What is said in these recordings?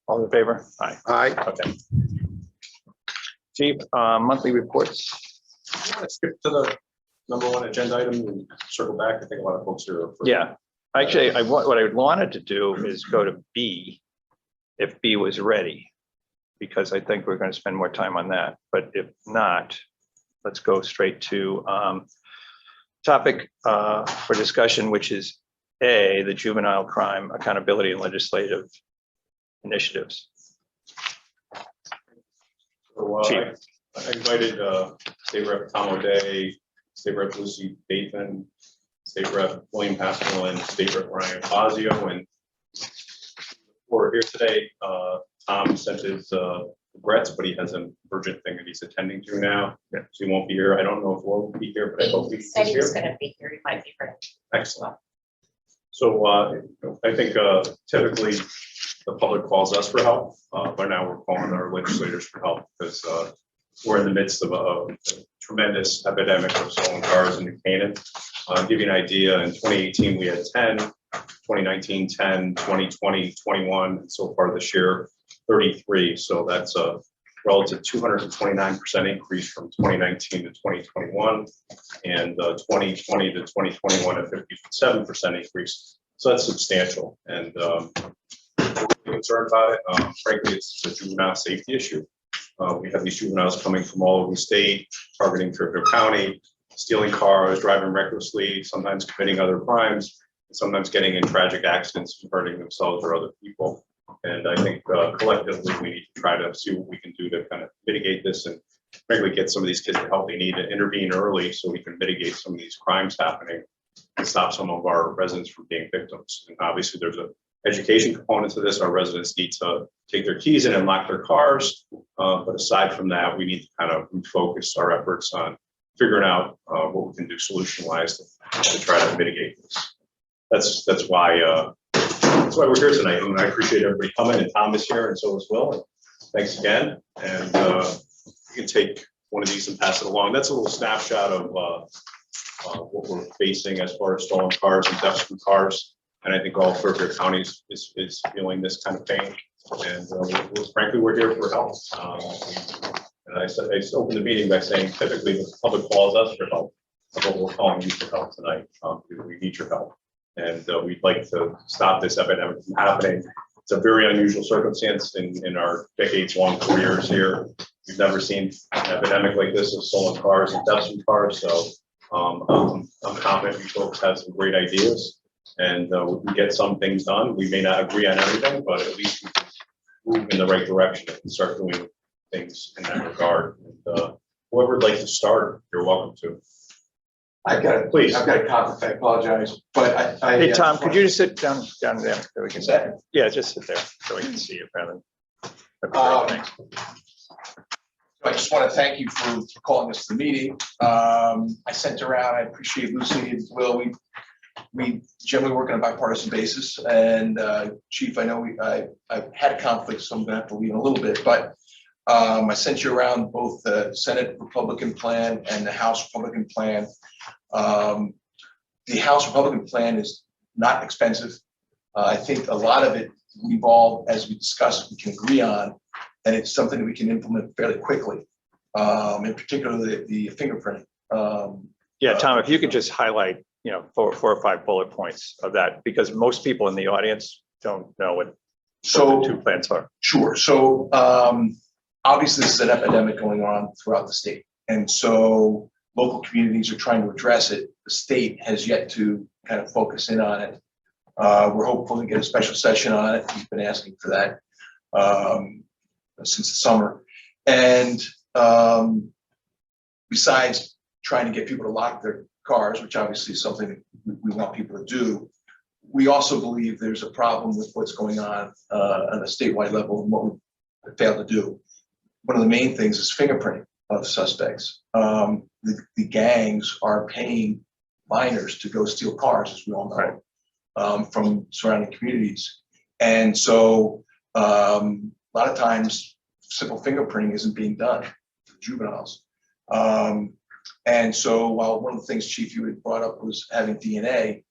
All in favor? Aye. Aye. Okay. Chief, monthly reports. Let's skip to the #1 agenda item and circle back. I think a lot of folks are. Yeah, actually, what I wanted to do is go to B, if B was ready, because I think we're going to spend more time on that. But if not, let's go straight to topic for discussion, which is A, the juvenile crime accountability and legislative initiatives. So, Chief. I invited State Rep Tom O'Day, State Rep Lucy Bateman, State Rep William Haskell, and State Rep Ryan Fazio. And we're here today. Tom sent his regrets, but he has an urgent thing that he's attending to now. Yeah. So he won't be here. I don't know if we'll be here, but I hope He said he was going to be here. He might be here. Excellent. So I think typically the public calls us for help, but now we're calling our legislators for help because we're in the midst of a tremendous epidemic of stolen cars in New Canaan. Give you an idea, in 2018 we had 10, 2019 10, 2020 21, and so far this year 33. So that's a relative 229% increase from 2019 to 2021, and 2020 to 2021 a 57% increase. So that's substantial, and we're concerned about it. Frankly, it's a juvenile safety issue. We have these juveniles coming from all over the state, targeting Fairfield County, stealing cars, driving recklessly, sometimes committing other crimes, and sometimes getting in tragic accidents and hurting themselves or other people. And I think collectively we need to try to see what we can do to kind of mitigate this and frankly get some of these kids the help they need to intervene early so we can mitigate some of these crimes happening and stop some of our residents from being victims. And obviously there's an education component to this. Our residents need to take their keys in and lock their cars. But aside from that, we need to kind of refocus our efforts on figuring out what we can do solution-wise to try to mitigate this. That's why we're here tonight, and I appreciate everybody coming. And Tom is here, and so is Will. And thanks again. And you can take one of these and pass it along. That's a little snapshot of what we're facing as far as stolen cars and thefts from cars. And I think all Fairfield counties is feeling this kind of pain. And frankly, we're here for help. And I opened the meeting by saying, typically the public calls us for help, but we're calling you for help tonight. We need your help. And we'd like to stop this epidemic from happening. It's a very unusual circumstance in our decades-long careers here. We've never seen an epidemic like this of stolen cars and thefts from cars. So I'm confident you folks have some great ideas, and we can get some things done. We may not agree on everything, but at least we can move in the right direction and start doing things in that regard. And whoever would like to start, you're welcome to. I've got a conflict. I apologize, but Hey, Tom, could you just sit down there so we can Sit? Yeah, just sit there so we can see you, Brandon. Thanks. I just want to thank you for calling us to the meeting. I sent around. I appreciate Lucy and Will. We generally work on a bipartisan basis, and Chief, I know I've had a conflict, so I'm going to have to leave in a little bit, but I sent you around both the Senate Republican plan and the House Republican plan. The House Republican plan is not expensive. I think a lot of it we've all, as we discussed, we can agree on, and it's something that we can implement fairly quickly. In particular, the fingerprinting. Yeah, Tom, if you could just highlight, 4 or 5 bullet points of that, because most people in the audience don't know what the two plans are. Sure. So obviously this is an epidemic going on throughout the state. And so local communities are trying to address it. The state has yet to kind of focus in on it. We're hopeful to get a special session on it. We've been asking for that since the summer. And besides trying to get people to lock their cars, which obviously is something that we want people to do, we also believe there's a problem with what's going on a statewide level and what we failed to do. One of the main things is fingerprinting of suspects. The gangs are paying minors to go steal cars, as we all know, from surrounding communities. And so a lot of times simple fingerprinting isn't being done for juveniles. And so while one of the things, Chief, you had brought up was having DNA,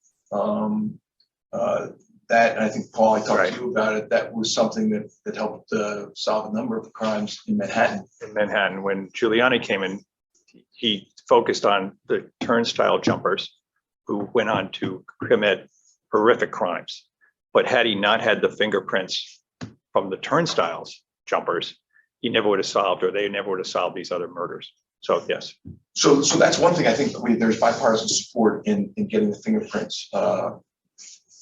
that, and I think, Paul, I talked Right. to you about it, that was something that helped solve a number of crimes in Manhattan. In Manhattan, when Giuliani came in, he focused on the turnstile jumpers who went on to commit horrific crimes. But had he not had the fingerprints from the turnstiles jumpers, he never would have solved, or they never would have solved these other murders. So yes. So that's one thing I think there's bipartisan support in getting the fingerprints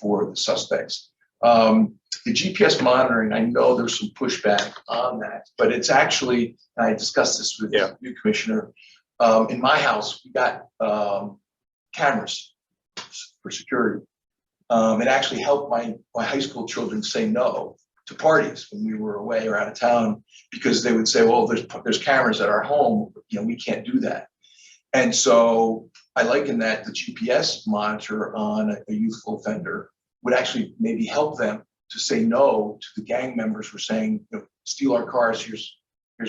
for the suspects. The GPS monitoring, I know there's some pushback on that, but it's actually, and I discussed this with you, Commissioner. In my house, we got cameras for security. It actually helped my high school children say no to parties when we were away or out of town, because they would say, well, there's cameras at our home, we can't do that. And so I liken that the GPS monitor on a youthful offender would actually maybe help them to say no to the gang members who are saying, steal our cars, here's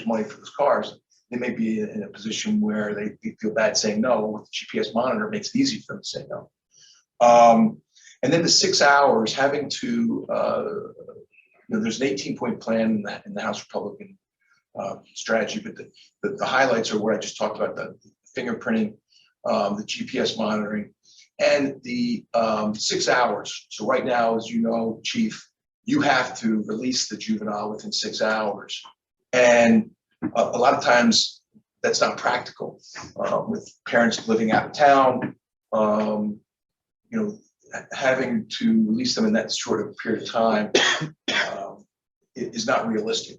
money for those cars. They may be in a position where they feel bad saying no. With the GPS monitor, it makes it easy for them to say no. And then the 6 hours, having to, there's an 18-point plan in the House Republican strategy, but the highlights are what I just talked about: the fingerprinting, the GPS monitoring, and the 6 hours. So right now, as you know, Chief, you have to release the juvenile within 6 hours, and a lot of times that's not practical with parents living out of town. Having to release them in that short of a period of time is not realistic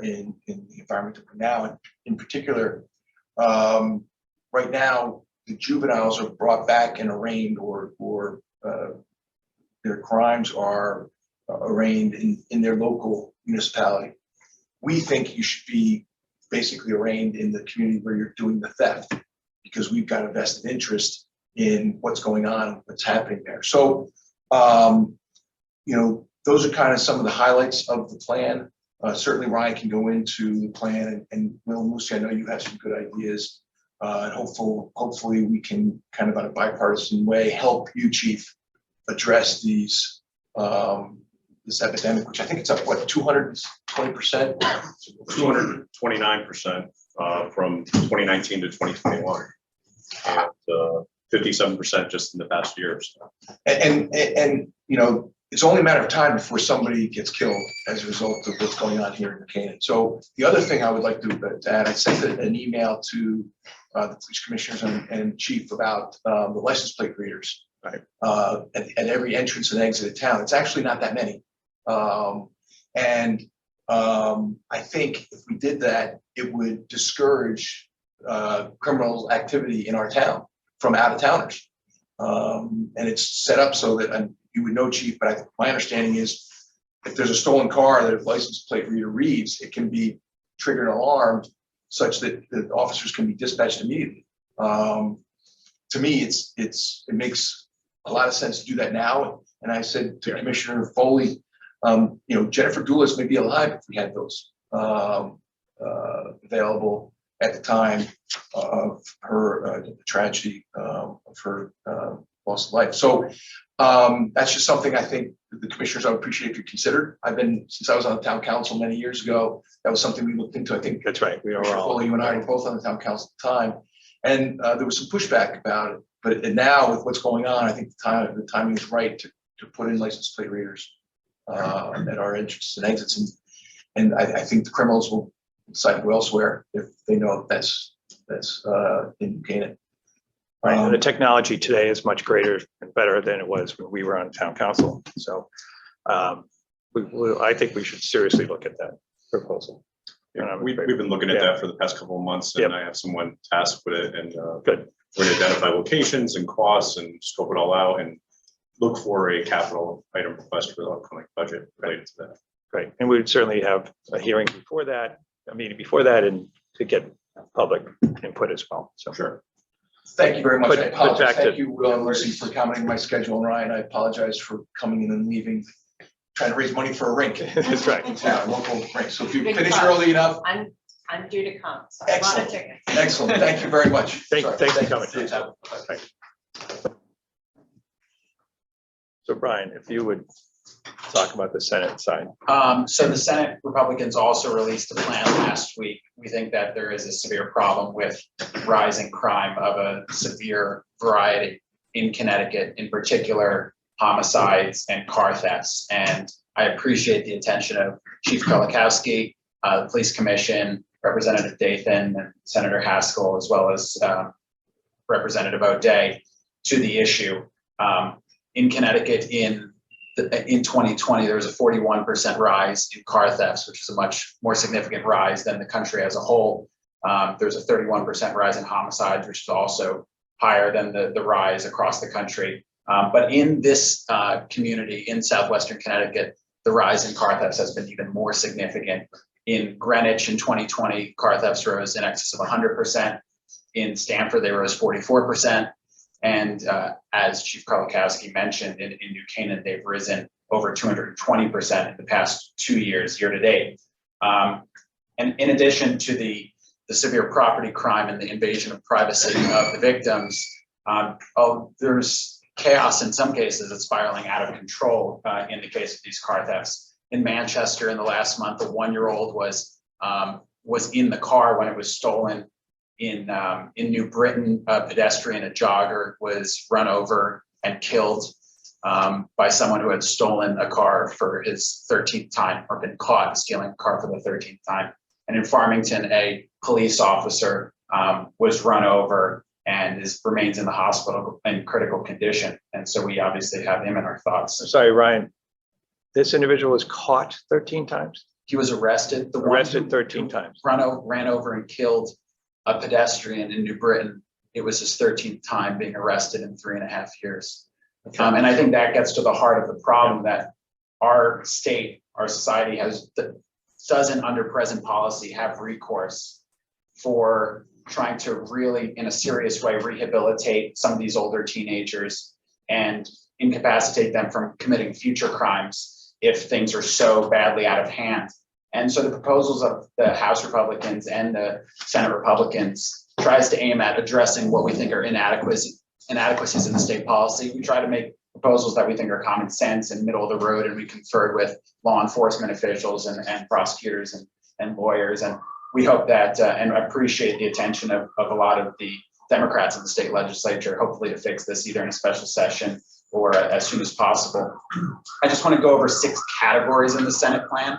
in the environment that we're now in. In particular, right now, the juveniles are brought back and arraigned, or their crimes are arraigned in their local municipality. We think you should be basically arraigned in the community where you're doing the theft, because we've got a vested interest in what's going on, what's happening there. So, those are kind of some of the highlights of the plan. Certainly Ryan can go into the plan, and Will Moosey, I know you have some good ideas. And hopefully we can kind of, on a bipartisan way, help you, Chief, address these this epidemic, which I think it's up, what, 220%? 229% from 2019 to 2021. And 57% just in the past year. So. And it's only a matter of time before somebody gets killed as a result of what's going on here in New Canaan. So the other thing I would like to add, I sent an email to the police commissioners and chief about the license plate readers, right? At every entrance and exit of town. It's actually not that many. I think if we did that, it would discourage criminal activity in our town from out of towners. And it's set up so that, and you would know, Chief, but my understanding is if there's a stolen car that a license plate reader reads, it can be triggered and alarmed such that the officers can be dispatched immediately. To me, it makes a lot of sense to do that now. And I said to Commissioner Foley, Jennifer Doulis may be alive if we had those available at the time of her tragedy of her loss of life. So that's just something I think the commissioners, I would appreciate if you considered. Since I was on the town council many years ago, that was something we looked into. I think that's right. We are all. You and I were both on the town council at the time, and there was some pushback about it. But now with what's going on, I think the timing is right to put in license plate readers at our entrances and exits, and I think the criminals will decide to go elsewhere if they know that's in New Canaan. Right, and the technology today is much greater and better than it was when we were on town council. So I think we should seriously look at that proposal. Yeah, we've been looking at that for the past couple of months, and I have someone tasked with it, and good. We're going to identify locations and costs and scope it all out and look for a capital item request for the upcoming budget related to that. Great, and we'd certainly have a hearing before that, a meeting before that, and to get public input as well. So sure. Thank you very much. I apologize. Thank you, Lucy, for accommodating my schedule, and Ryan, I apologize for coming in and leaving, trying to raise money for a rink. That's right. Yeah, local rink. So if you finish early enough. I'm due to come, so I want to ticket. Excellent. Thank you very much. Thanks for coming. So Brian, if you would talk about the Senate side. So the Senate Republicans also released a plan last week. We think that there is a severe problem with rising crime of a severe variety in Connecticut, in particular homicides and car thefts. And I appreciate the attention of Chief Kolakowski, the Police Commission, Representative Dathan, and Senator Haskell, as well as Representative O'Day, to the issue. In Connecticut, in 2020, there was a 41% rise in car thefts, which is a much more significant rise than the country as a whole. There's a 31% rise in homicides, which is also higher than the rise across the country. But in this community in Southwestern Connecticut, the rise in car thefts has been even more significant. In Greenwich in 2020, car thefts rose in excess of 100%. In Stamford, they rose 44%. And as Chief Kolakowski mentioned, in New Canaan, they've risen over 220% in the past 2 years, year to date. And in addition to the severe property crime and the invasion of privacy of the victims, there's chaos in some cases that's spiraling out of control in the case of these car thefts. In Manchester, in the last month, a 1-year-old was in the car when it was stolen. In New Britain, a pedestrian, a jogger, was run over and killed by someone who had stolen a car for his 13th time, or been caught stealing a car for the 13th time. And in Farmington, a police officer was run over and remains in the hospital in critical condition. And so we obviously have him in our thoughts. I'm sorry, Ryan, this individual was caught 13 times? He was arrested. Arrested 13 times. Ran over and killed a pedestrian in New Britain. It was his 13th time being arrested in 3.5 years. Okay. And I think that gets to the heart of the problem that our state, our society doesn't, under present policy, have recourse for trying to really, in a serious way, rehabilitate some of these older teenagers and incapacitate them from committing future crimes if things are so badly out of hand. And so the proposals of the House Republicans and the Senate Republicans tries to aim at addressing what we think are inadequacies in the state policy. We try to make proposals that we think are common sense and middle of the road, and we conferred with law enforcement officials and prosecutors and lawyers. And we hope that, and appreciate the attention of a lot of the Democrats in the state legislature, hopefully to fix this either in a special session or as soon as possible. I just want to go over 6 categories in the Senate plan.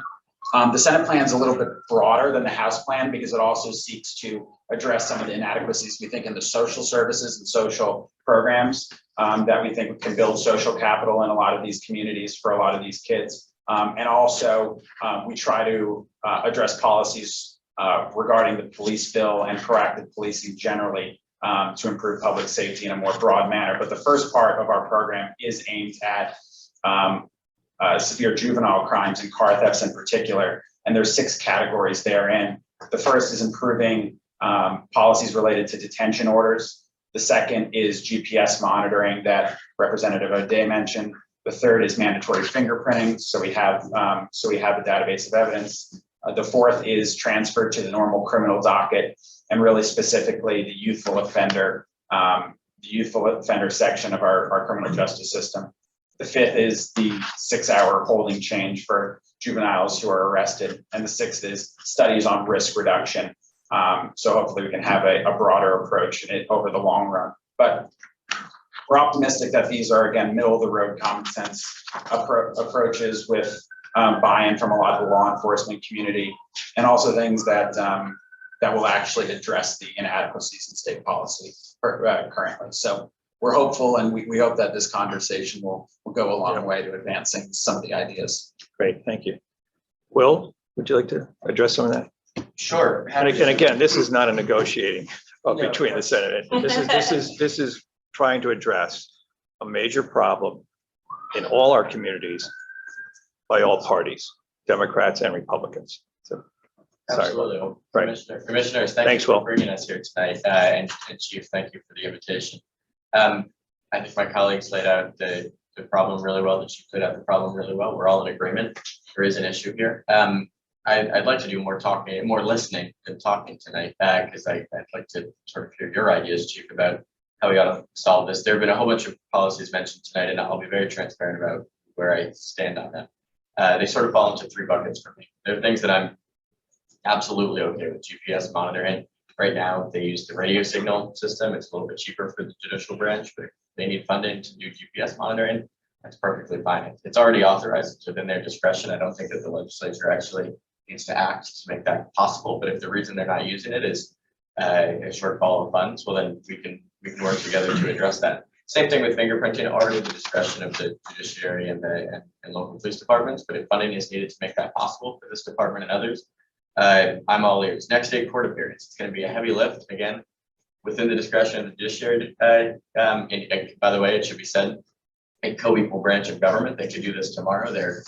The Senate plan is a little bit broader than the House plan because it also seeks to address some of the inadequacies we think in the social services and social programs that we think can build social capital in a lot of these communities for a lot of these kids. And also we try to address policies regarding the police bill and proactive policing generally to improve public safety in a more broad manner. But the first part of our program is aimed at severe juvenile crimes and car thefts in particular. And there's 6 categories therein. The first is improving policies related to detention orders. The second is GPS monitoring that Representative O'Day mentioned. The third is mandatory fingerprinting. So we have a database of evidence. The fourth is transfer to the normal criminal docket, and really specifically the youthful offender section of our criminal justice system. The fifth is the 6-hour holding change for juveniles who are arrested. And the sixth is studies on risk reduction. So hopefully we can have a broader approach over the long run. But we're optimistic that these are, again, middle of the road common sense approaches with buy-in from a lot of the law enforcement community, and also things that will actually address the inadequacies in state policy currently. So we're hopeful, and we hope that this conversation will go a long way to advancing some of the ideas. Great, thank you. Will, would you like to address some of that? Sure. And again, this is not a negotiating between the Senate. This is trying to address a major problem in all our communities by all parties, Democrats and Republicans. So, sorry. Absolutely. Right. Commissioners, Thanks, you for Will. bringing us here tonight. And Chief, thank you for the invitation. I think my colleagues laid out the problem really well. The Chief laid out the problem really well. We're all in agreement. There is an issue here. I'd like to do more talking, more listening than talking tonight, because I'd like to sort of hear your ideas, Chief, about how we ought to solve this. There have been a whole bunch of policies mentioned tonight, and I'll be very transparent about where I stand on them. They sort of fall into three buckets for me. There are things that I'm absolutely okay with GPS monitoring. Right now, they use the radio signal system. It's a little bit cheaper for the judicial branch, but if they need funding to do GPS monitoring, that's perfectly fine. It's already authorized. It's within their discretion. I don't think that the legislature actually needs to act to make that possible. But if the reason they're not using it is a shortfall of funds, well, then we can work together to address that. Same thing with fingerprinting, already the discretion of the judiciary and local police departments. But if funding is needed to make that possible for this department and others, I'm all ears. Next day court appearance. It's going to be a heavy lift again, within the discretion of the judiciary. And by the way, it should be said, a co-equal branch of government. They could do this tomorrow. They're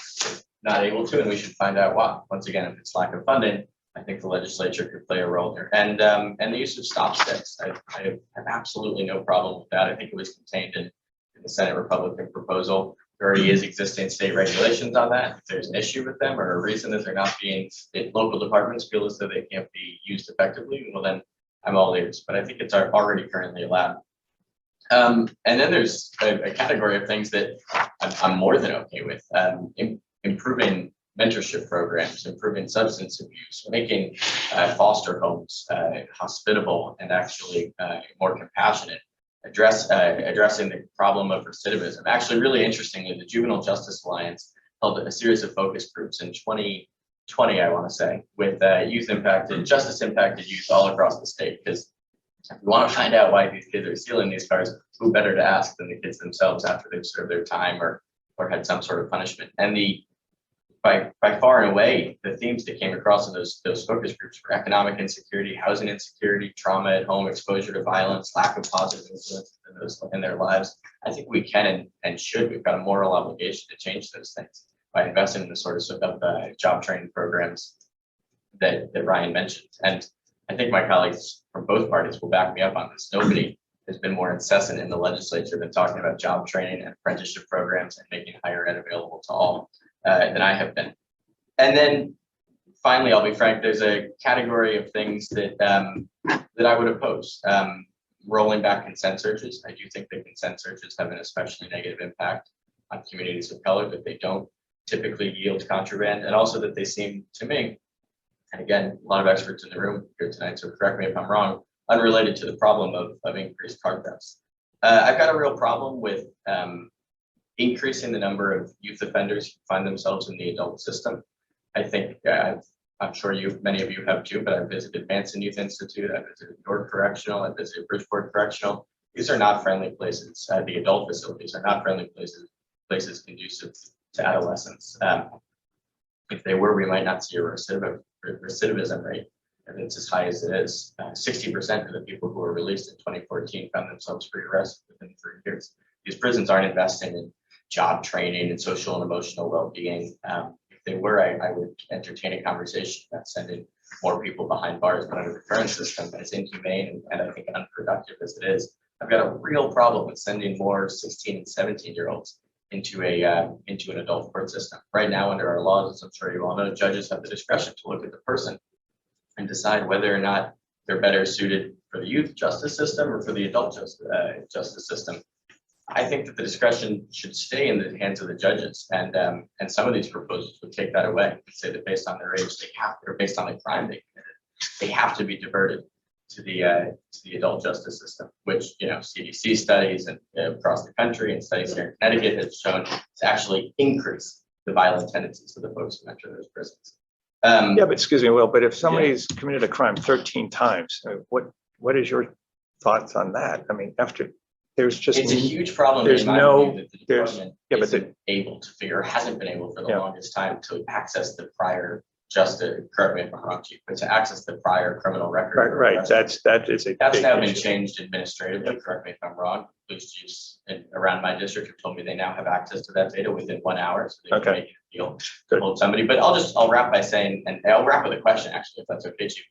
not able to, and we should find out why. Once again, if it's lack of funding, I think the legislature could play a role here. And the use of stop sticks. I have absolutely no problem with that. I think it was contained in the Senate Republican proposal. There already is existing state regulations on that. If there's an issue with them or a reason that they're not being, if local departments feel as though they can't be used effectively, well then I'm all ears. But I think it's already currently allowed. And then there's a category of things that I'm more than okay with. Improving mentorship programs, improving substance abuse, making foster homes hospitable and actually more compassionate, addressing the problem of recidivism. Actually, really interestingly, the Juvenile Justice Alliance held a series of focus groups in 2020, I want to say, with justice impacted youth all across the state. Because if you want to find out why these kids are stealing these cars, who better to ask than the kids themselves after they've served their time or had some sort of punishment. And by far and away, the themes that came across in those focus groups were economic insecurity, housing insecurity, trauma at home, exposure to violence, lack of positive influence in their lives. I think we can and should. We've got a moral obligation to change those things by investing in the sort of job training programs that Ryan mentioned. And I think my colleagues from both parties will back me up on this. Nobody has been more incessant in the legislature than talking about job training and apprenticeship programs and making higher ed available to all than I have been. And then finally, I'll be frank, there's a category of things that I would oppose. Rolling back consent searches. I do think that consent searches have an especially negative impact on communities of color, that they don't typically yield contraband, and also that they seem to me, and again, a lot of experts in the room here tonight, so correct me if I'm wrong, unrelated to the problem of increased car thefts. I've got a real problem with increasing the number of youth offenders who find themselves in the adult system. I think, I'm sure many of you have too, but I've visited Manson Youth Institute, I've visited York Correctional, I've visited Bridgeport Correctional. These are not friendly places. The adult facilities are not friendly places conducive to adolescence. If they were, we might not see a recidivism rate, and it's as high as it is. 60% of the people who were released in 2014 found themselves re-arrested within 3 years. These prisons aren't investing in job training and social and emotional well-being. If they were, I would entertain a conversation about sending more people behind bars, but under the current system, as inhumane and I think unproductive as it is, I've got a real problem with sending more 16 and 17-year-olds into an adult court system. Right now, under our laws, as I'm sure you all know, judges have the discretion to look at the person and decide whether or not they're better suited for the youth justice system or for the adult justice system. I think that the discretion should stay in the hands of the judges, and some of these proposals would take that away. Say that based on their age, or based on the crime they committed, they have to be diverted to the adult justice system, which CDC studies and across the country and studies here in Connecticut has shown to actually increase the violent tendencies of the folks who enter those prisons. Yeah, but excuse me, Will, but if somebody's committed a crime 13 times, what is your thoughts on that? I mean, after there's just it's a huge problem. There's in my no view, that the department hasn't been able for the Yeah. longest time to access the prior correct me if I'm wrong, Chief, but to access the prior criminal record. right. That is a That's big now been issue. changed administratively. Correct me if I'm wrong. Police chiefs around my district have told me they now have access to that data within 1 hour, so they can Okay. make a deal to Good. hold somebody. But I'll wrap by saying, and I'll wrap with a question actually, if that's okay, Chief.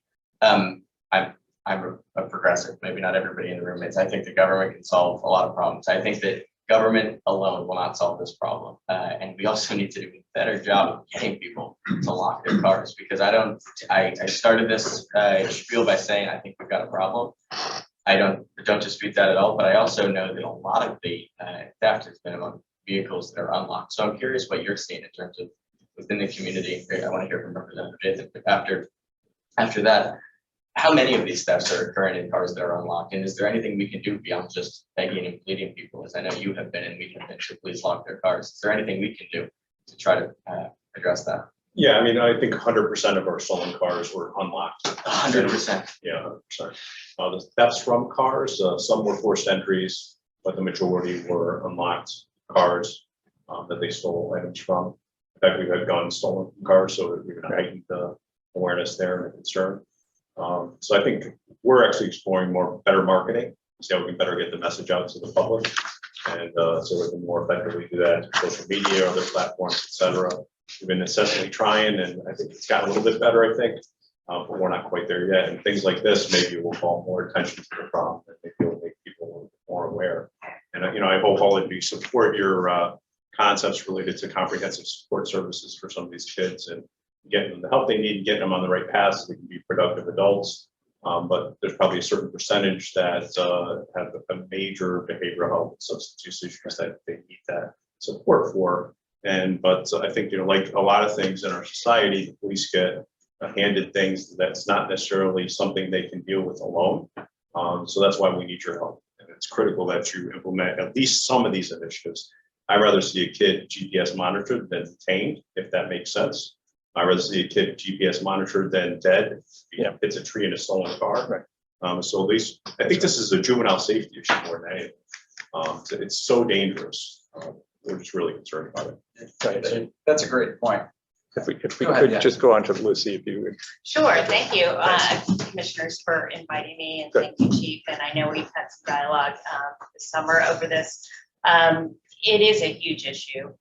I'm a progressive. Maybe not everybody in the room is. I think the government can solve a lot of problems. I think that government alone will not solve this problem, and we also need to do a better job of getting people to lock their cars. Because I started this spiel by saying I think we've got a problem. I don't dispute that at all, but I also know that a lot of the theft has been among vehicles that are unlocked. So I'm curious what you're seeing in terms of within the community. Great, I want to hear from Representative Nathan. But after that, how many of these thefts are occurring in cars that are unlocked? And is there anything we can do beyond just begging and pleading people, as I know you have been and we have been, to please lock their cars? Is there anything we can do to try to address that? Yeah, I mean, I think 100% of our stolen cars were unlocked. 100%. Yeah, 100%. The thefts from cars, some were forced entries, but the majority were unlocked cars that they stole items from. In fact, we've had guns stolen from cars, so we've heightened the awareness there and the concern. So I think we're actually exploring better marketing, see how we can better get the message out to the public, and so we can more effectively do that through social media, other platforms, et cetera. We've been incessantly trying, and I think it's gotten a little bit better, I think, but we're not quite there yet. And things like this maybe will call more attention to the problem, and maybe will make people a little bit more aware. And I hope all of you support your concepts related to comprehensive support services for some of these kids and getting them the help they need, getting them on the right path so they can be productive adults. But there's probably a certain percentage that have a major behavioral health and substance use issues that they need that support for. But I think, like a lot of things in our society, the police get handed things that's not necessarily something they can deal with alone. So that's why we need your help. And it's critical that you implement at least some of these initiatives. I'd rather see a kid GPS monitored than detained, if that makes sense. I'd rather see a kid GPS monitored than dead if it's a tree in a stolen car. Right. So at least I think this is a juvenile safety issue more than anything. It's so dangerous. We're just really concerned about it. Right. That's a great point. If we Go could ahead, yeah. just go on to Lucy, if you would. Sure, thank you, commissioners, for inviting me, and thank you, Chief. And I know we've had some dialogue this summer over this. It is a huge issue,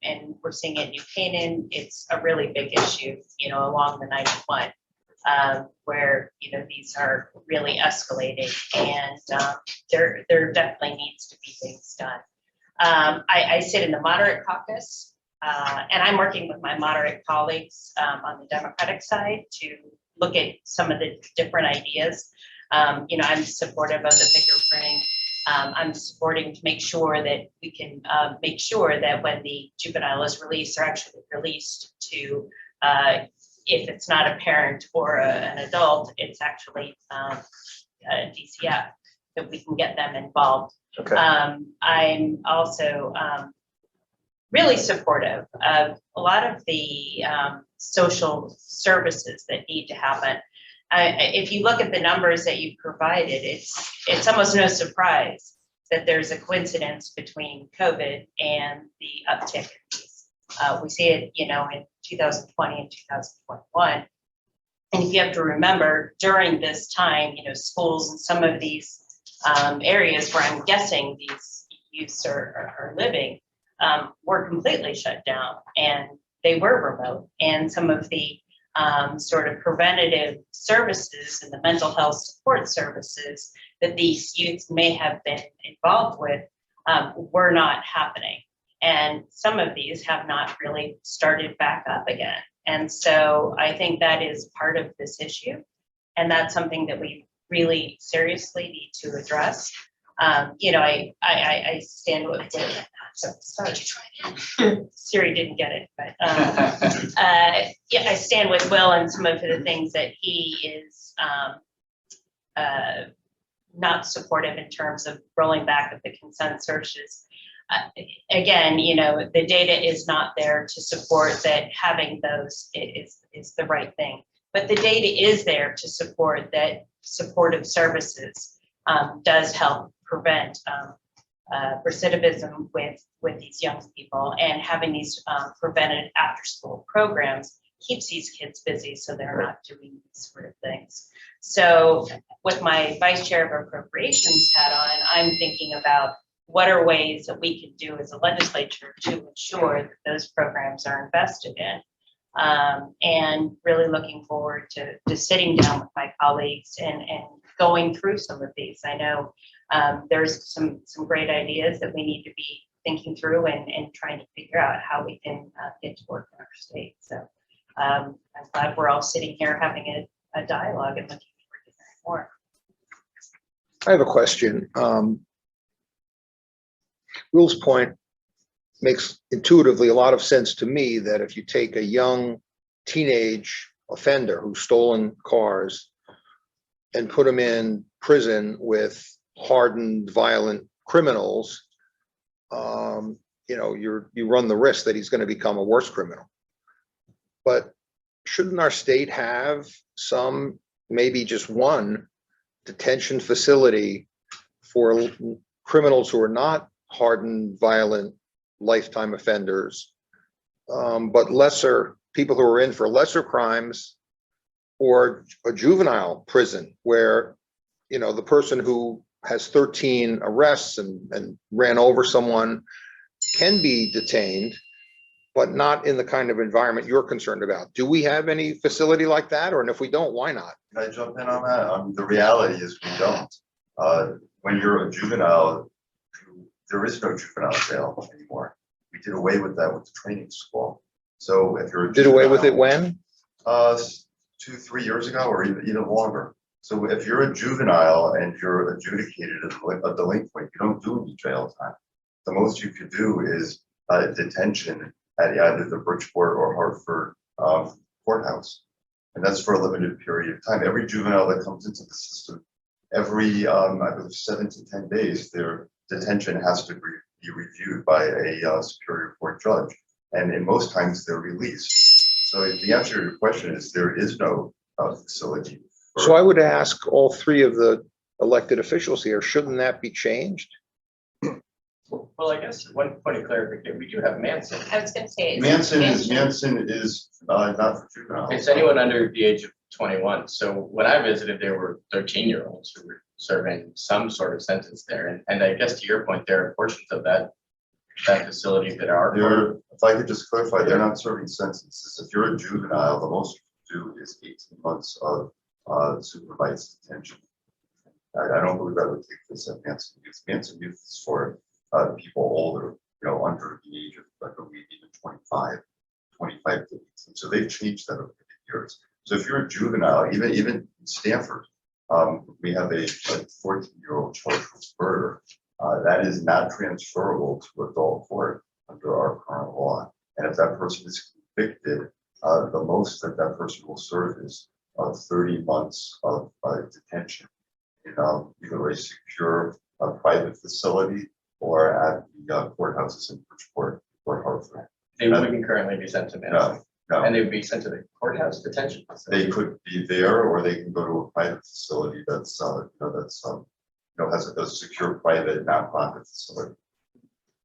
and we're seeing it in New Canaan. It's a really big issue, along the 91, where these are really escalating, and there definitely needs to be things done. I sit in the moderate caucus. And I'm working with my moderate colleagues on the Democratic side to look at some of the different ideas. I'm supportive of the fingerprinting. I'm supporting to make sure that we can make sure that when the juvenile is released, they're actually released to, if it's not a parent or an adult, it's actually a DCF, that we can get them involved. Okay. I'm also really supportive of a lot of the social services that need to happen. If you look at the numbers that you provided, it's almost no surprise that there's a coincidence between COVID and the uptick in these. We see it, in 2020 and 2021. And if you have to remember, during this time, schools and some of these areas where I'm guessing these youths are living, were completely shut down, and they were remote, and some of the sort of preventative services and the mental health support services that these youths may have been involved with were not happening. And some of these have not really started back up again. And so I think that is part of this issue. And that's something that we really seriously need to address. I stand with Siri didn't get it, but I stand with Will and some of the things that he is not supportive in terms of rolling back of the consent searches. Again, the data is not there to support that having those is the right thing, but the data is there to support that supportive services does help prevent recidivism with these young people, and having these prevented after school programs keeps these kids busy so they're not doing these sort of things. So with my vice chair of appropriations hat on, I'm thinking about what are ways that we can do as a legislature to ensure that those programs are invested in. And really looking forward to sitting down with my colleagues and going through some of these. I know there's some great ideas that we need to be thinking through and trying to figure out how we can get to work in our state. So I'm glad we're all sitting here having a dialogue and looking forward to hearing more. I have a question. Will's point makes intuitively a lot of sense to me that if you take a young teenage offender who's stolen cars and put him in prison with hardened, violent criminals, you run the risk that he's going to become a worse criminal. But shouldn't our state have some, maybe just one detention facility for criminals who are not hardened, violent, lifetime offenders, but lesser people who are in for lesser crimes, or a juvenile prison where, the person who has 13 arrests and ran over someone can be detained, but not in the kind of environment you're concerned about. Do we have any facility like that? Or, and if we don't, why not? Can I jump in on that? The reality is we don't. When you're a juvenile, there is no juvenile jail anymore. We did away with that with the training school. So if you're Did away with it when? 2-3 years ago, or even longer. So if you're a juvenile and you're adjudicated as a delinquent, you don't do any jail time. The most you could do is detention at either the Bridgeport or Hartford courthouse. And that's for a limited period of time. Every juvenile that comes into the system, every, I believe 7 to 10 days, their detention has to be reviewed by a superior court judge. And in most times they're released. So the answer to your question is there is no facility. So I would ask all three of the elected officials here, shouldn't that be changed? Well, I guess one point of clarification, we do have Manson. I was gonna say. Manson is not for juveniles. It's anyone under the age of 21. So when I visited, there were 13-year-olds who were serving some sort of sentence there. And I guess to your point, there are portions of that facility that are. If I could just clarify, they're not serving sentences. If you're a juvenile, the most you can do is 18 months of supervised detention. I don't believe that would take place at Manson Youth. Manson Youth is for people older, under the age of, I believe, even 25 to 18. So they've changed that over the years. So if you're a juvenile, even in Stanford, we have a 14-year-old charged with murder. That is not transferable to adult court under our current law. And if that person is convicted, the most that person will serve is 30 months of detention in either a secure private facility or at the courthouses in Bridgeport or Hartford. They wouldn't currently be sent to Manson. No. And they would be sent to the courthouse detention facility. They could be there, or they can go to a private facility that's has a secure private nonprofit facility.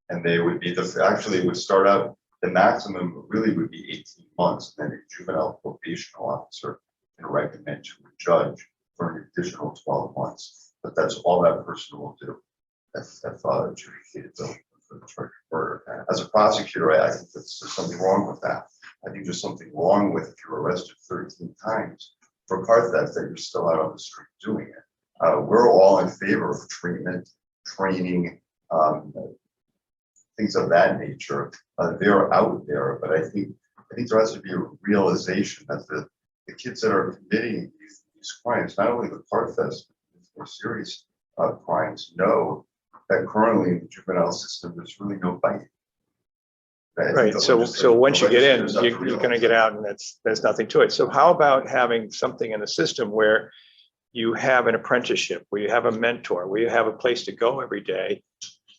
And they would be actually it would start out, the maximum really would be 18 months, and then a juvenile probational officer can recommend to a judge for an additional 12 months. But that's all that person will do if adjudicated for the charge of murder. As a prosecutor, I think there's something wrong with that. I think there's something wrong with if you're arrested 13 times for car theft that you're still out on the street doing it. We're all in favor of treatment, training, things of that nature. They're out there, but I think there has to be a realization that the kids that are committing these crimes, not only the car theft, but more serious crimes, know that currently in the juvenile system, there's really no bite. Right. So once you get in, you're going to get out, and there's nothing to it. So how about having something in the system where you have an apprenticeship, where you have a mentor, where you have a place to go every day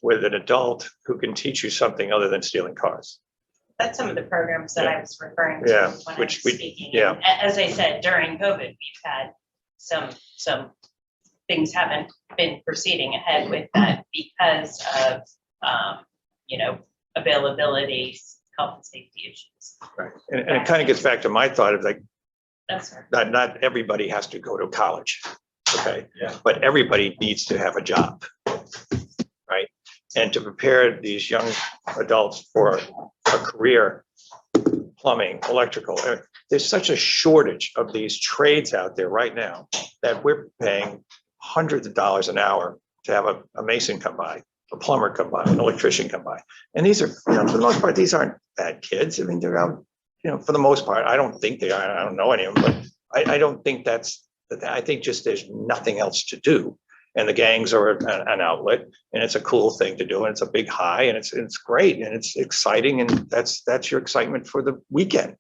with an adult who can teach you something other than stealing cars? That's some of the programs that I was referring to Yeah, when I which was we- speaking. yeah. And as I said, during COVID, we've had some things haven't been proceeding ahead with that because of, availability, health and safety issues. Right. And it kind of gets back to my thought of like, That's right. not everybody has to go to college. Okay. Yeah. But everybody needs to have a job. Right. And to prepare these young adults for a career, plumbing, electrical, there's such a shortage of these trades out there right now that we're paying hundreds of dollars an hour to have a mason come by, a plumber come by, an electrician come by. And these are, for the most part, these aren't bad kids. I mean, they're out, for the most part. I don't think they are. I don't know any of them, but I don't think I think just there's nothing else to do. And the gangs are an outlet, and it's a cool thing to do, and it's a big high, and it's great, and it's exciting, and that's your excitement for the weekend,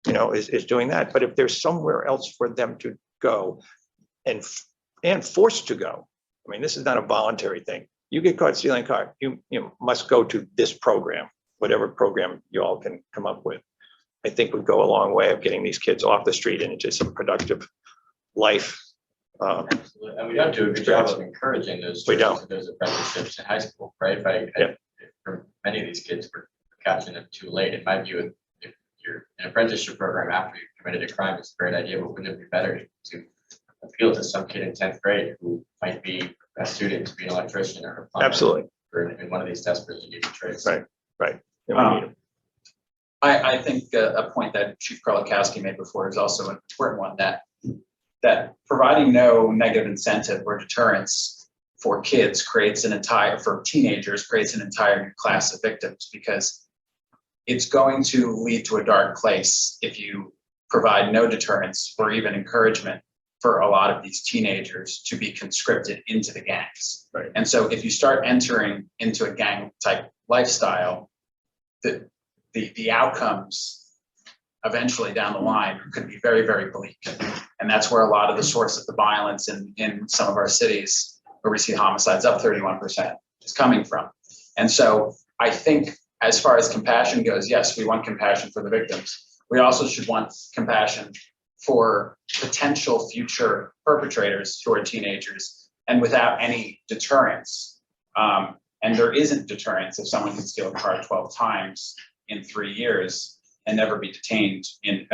is doing that. But if there's somewhere else for them to go and forced to go, I mean, this is not a voluntary thing. You get caught stealing a car, you must go to this program, whatever program you all can come up with. I think would go a long way of getting these kids off the street and into some productive life. Absolutely. And we don't do a good job of encouraging those. We don't. Those apprenticeships in high school, right? For many of these kids, we're catching them too late. In my view, if you're an apprenticeship program after you've committed a crime, it's a great idea, but wouldn't it be better to appeal to some kid in 10th grade who might be a student to be an electrician or a plumber? Absolutely. Or in one of these desperately needed trades. Right. And we need 'em. I think a point that Chief Krolikowski made before is also an important one, that providing no negative incentive or deterrence for kids for teenagers creates an entire new class of victims, because it's going to lead to a dark place if you provide no deterrence or even encouragement for a lot of these teenagers to be conscripted into the gangs. Right. And so if you start entering into a gang type lifestyle, the outcomes eventually down the line could be very, very bleak. And that's where a lot of the source of the violence in some of our cities, where we see homicides up 31%, is coming from. And so I think as far as compassion goes, yes, we want compassion for the victims. We also should want compassion for potential future perpetrators who are teenagers and without any deterrence. And there isn't deterrence if someone can steal a car 12 times in 3 years and never be detained in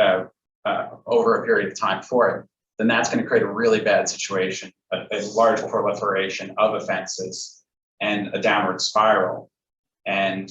over a period of time for it, then that's going to create a really bad situation, a large proliferation of offenses and a downward spiral. And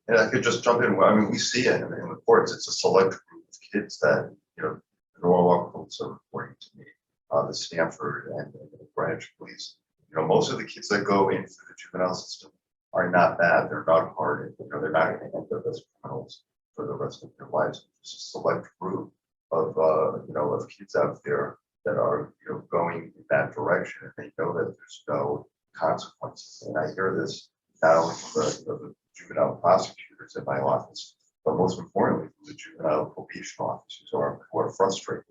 I could just jump in. I mean, we see it in the courts. It's a select group of kids that, the Norwalk folks are reporting to me, the Stanford and the Greenwich police. Most of the kids that go in through the juvenile system are not bad. They're not hard. They're not going to end up as criminals for the rest of their lives. It's a select group of kids out there that are, going in that direction, and they know that there's no consequences. And I hear this not only from the juvenile prosecutors in my office, but most importantly from the juvenile probation officers who are frustrated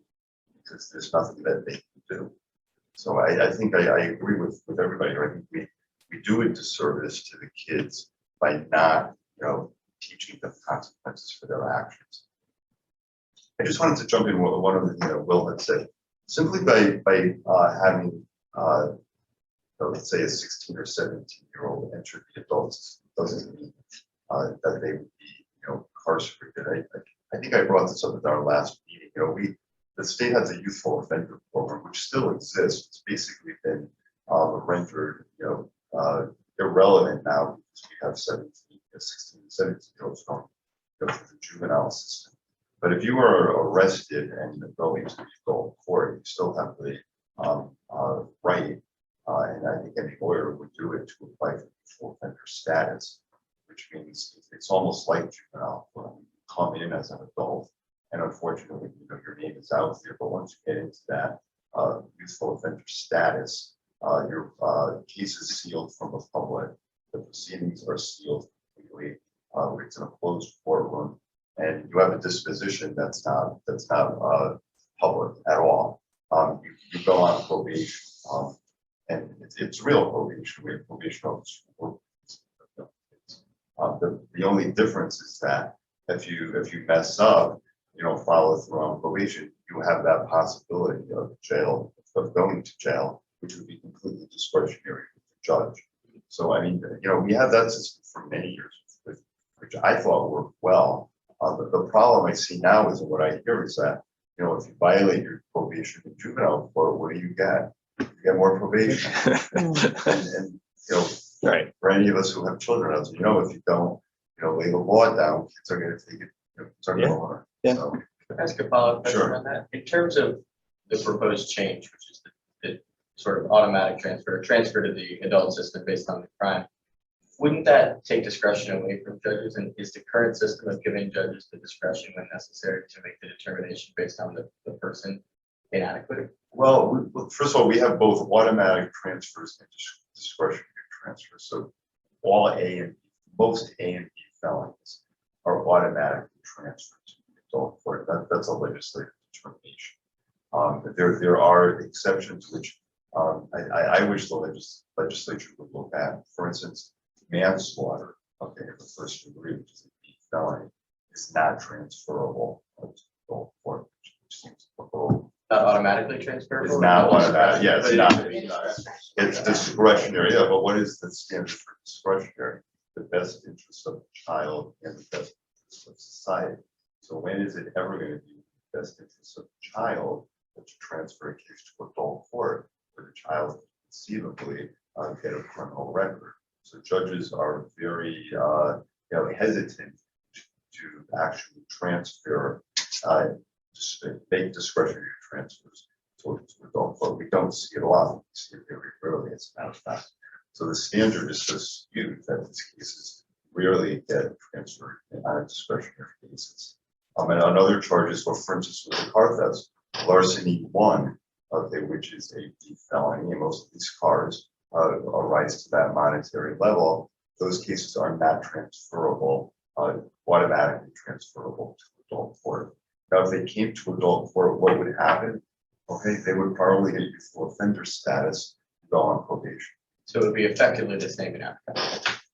because there's nothing that they can do. So I think I agree with everybody. I think we do a disservice to the kids by not, teaching them consequences for their actions. I just wanted to jump in what one of the, Will had said. Simply by having, let's say a 16 or 17-year-old enter the adult system doesn't mean that they would be, incarcerated. I think I brought this up at our last meeting. The state has a youthful offender program, which still exists. It's basically been rendered, irrelevant now because we have 16, 17-year-olds going through the juvenile system. But if you are arrested and going to the adult court, you still have the right, and I think any lawyer would do it, to apply for youthful offender status, which means it's almost like juvenile. When you come in as an adult, and unfortunately, your name is out there, but once you get into that youthful offender status, your case is sealed from the public. The proceedings are sealed completely. It's in a closed courtroom, and you have a disposition that's not public at all. You go on probation, and it's real probation. We have probation officers. The only difference is that if you mess up, you don't follow through on probation, you have that possibility of going to jail, which would be completely discretionary with the judge. So I mean, we had that system for many years, which I thought worked well. But the problem I see now is, what I hear is that, if you violate your probation in juvenile court, what do you get? You get more probation. and Right. For any of us who have children, as you know, if you don't, lay the law down, kids are going to take it. Kids are going to learn. Yeah. So, Can I ask a follow-up question Sure. on that? In terms of the proposed change, which is the sort of automatic transfer to the adult system based on the crime, wouldn't that take discretion away from judges? And is the current system of giving judges the discretion when necessary to make the determination based on the person inadequate? First of all, we have both automatic transfers and discretionary transfers. So all most A and B felonies are automatically transferred to the adult court. That's a legislative determination. But there are exceptions which I wish the legislature would look at. For instance, manslaughter, okay, in the first degree, which is a B felony, is not transferable to the adult court, which seems a little. Not automatically transferable? It's not automatic, yeah, it's not. It's discretionary, yeah, but what is the standard for discretionary? The best interest of the child and the best interest of society. So when is it ever going to be the best interest of the child to transfer a case to adult court where the child conceivably get a criminal record? So judges are very hesitant to actually transfer make discretionary transfers to adult court. We don't see it a lot. We see it very rarely, as a matter of fact. So the standard is so skewed that these cases rarely get transferred on discretionary basis. And another charge is, for instance, with the car thefts, larceny 1, okay, which is a B felony, and most of these cars rise to that monetary level. Those cases are not transferable, automatically transferable to adult court. Now, if they came to adult court, what would happen? Okay, they would probably get youthful offender status, go on probation. So it would be effectively the same outcome.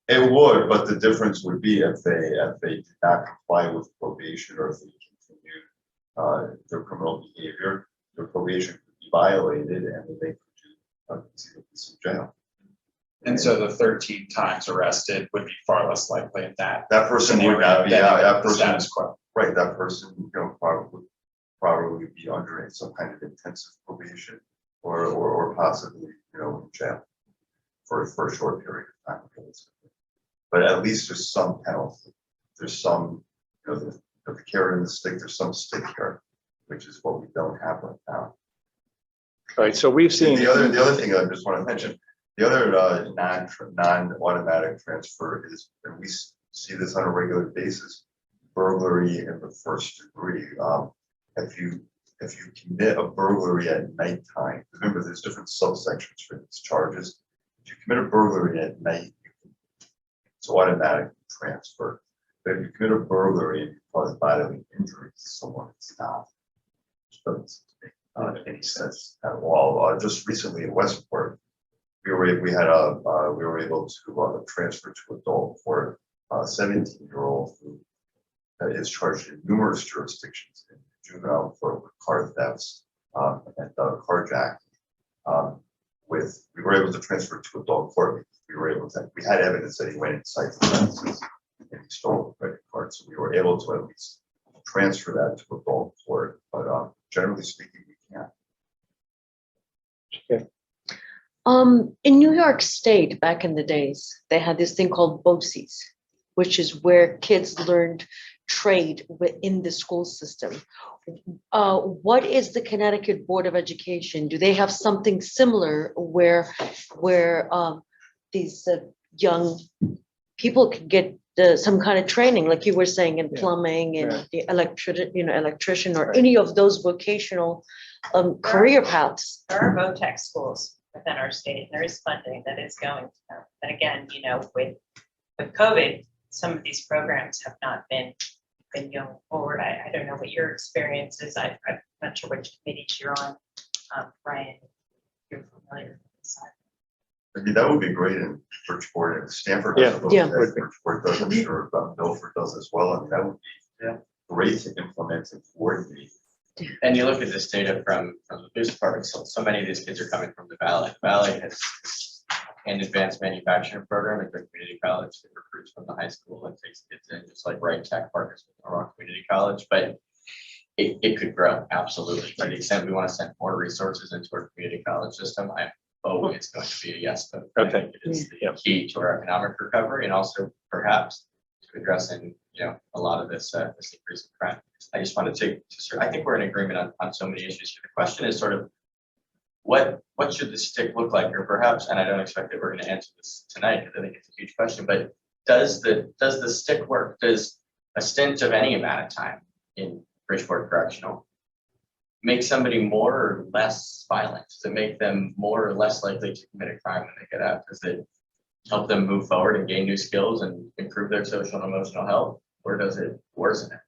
It would, but the difference would be if they did not comply with probation, or if they continued their criminal behavior, their probation could be violated, and they could do some jail. And so the 13 times arrested would be far less likely in that. That person would not be that person. Status quo. Right, that person, probably be under some kind of intensive probation, or possibly, in jail for a short period of time. But at least there's some penalty. There's some, the carrot and the stick. There's some stick here, which is what we don't have right now. All right, so we've seen. The other thing I just want to mention, the other non-automatic transfer is, and we see this on a regular basis, burglary in the first degree. If you commit a burglary at nighttime, remember there's different subsections for these charges. If you commit a burglary at night, it's automatically transferred. But if you commit a burglary and you cause bodily injury to someone, it's not. Which doesn't make any sense at all. Just recently in Westport, we were able to transfer to adult court a 17-year-old who is charged in numerous jurisdictions in juvenile for car thefts and carjacking. We were able to transfer to adult court. We had evidence that he went inside the premises and he stole a credit card. So we were able to at least transfer that to adult court. But generally speaking, we can't. In New York State, back in the days, they had this thing called BOCES, which is where kids learned trade within the school system. What is the Connecticut Board of Education? Do they have something similar where these young people could get some kind of training, like you were saying, in plumbing and the electrician, or any of those vocational career paths? There are VOTEC schools within our state, and there is funding that is going to them. But again, with COVID, some of these programs have not been going forward. I don't know what your experience is. I'm not sure which committees you're on, Brian. You're familiar with this side. I mean, that would be great in Bridgeport, and Stanford Yeah. has a Yeah. Bridgeport does, I'm sure Milford does as well. I mean, that would be great to implement and coordinate. And you look at this data from the police department, so many of these kids are coming from the Valet. Valet has an advanced manufacturing program at the community college that recruits from the high school and takes kids in, just like Wright Tech partners with Norwalk Community College. But it could grow, absolutely. To the extent we want to send more resources into our community college system, I'm always going to be a yes, but I Okay. think it is the Yeah. key to our economic recovery, and also perhaps to addressing, a lot of this increase in crime. I just wanted to I think we're in agreement on so many issues here. The question is sort of what should the stick look like, or perhaps, and I don't expect that we're going to answer this tonight because I think it's a huge question, but does the stick work? Does a stint of any amount of time in Bridgeport Correctional make somebody more or less violent? Does it make them more or less likely to commit a crime when they get out? Does it help them move forward and gain new skills and improve their social and emotional health? Or does it worsen it?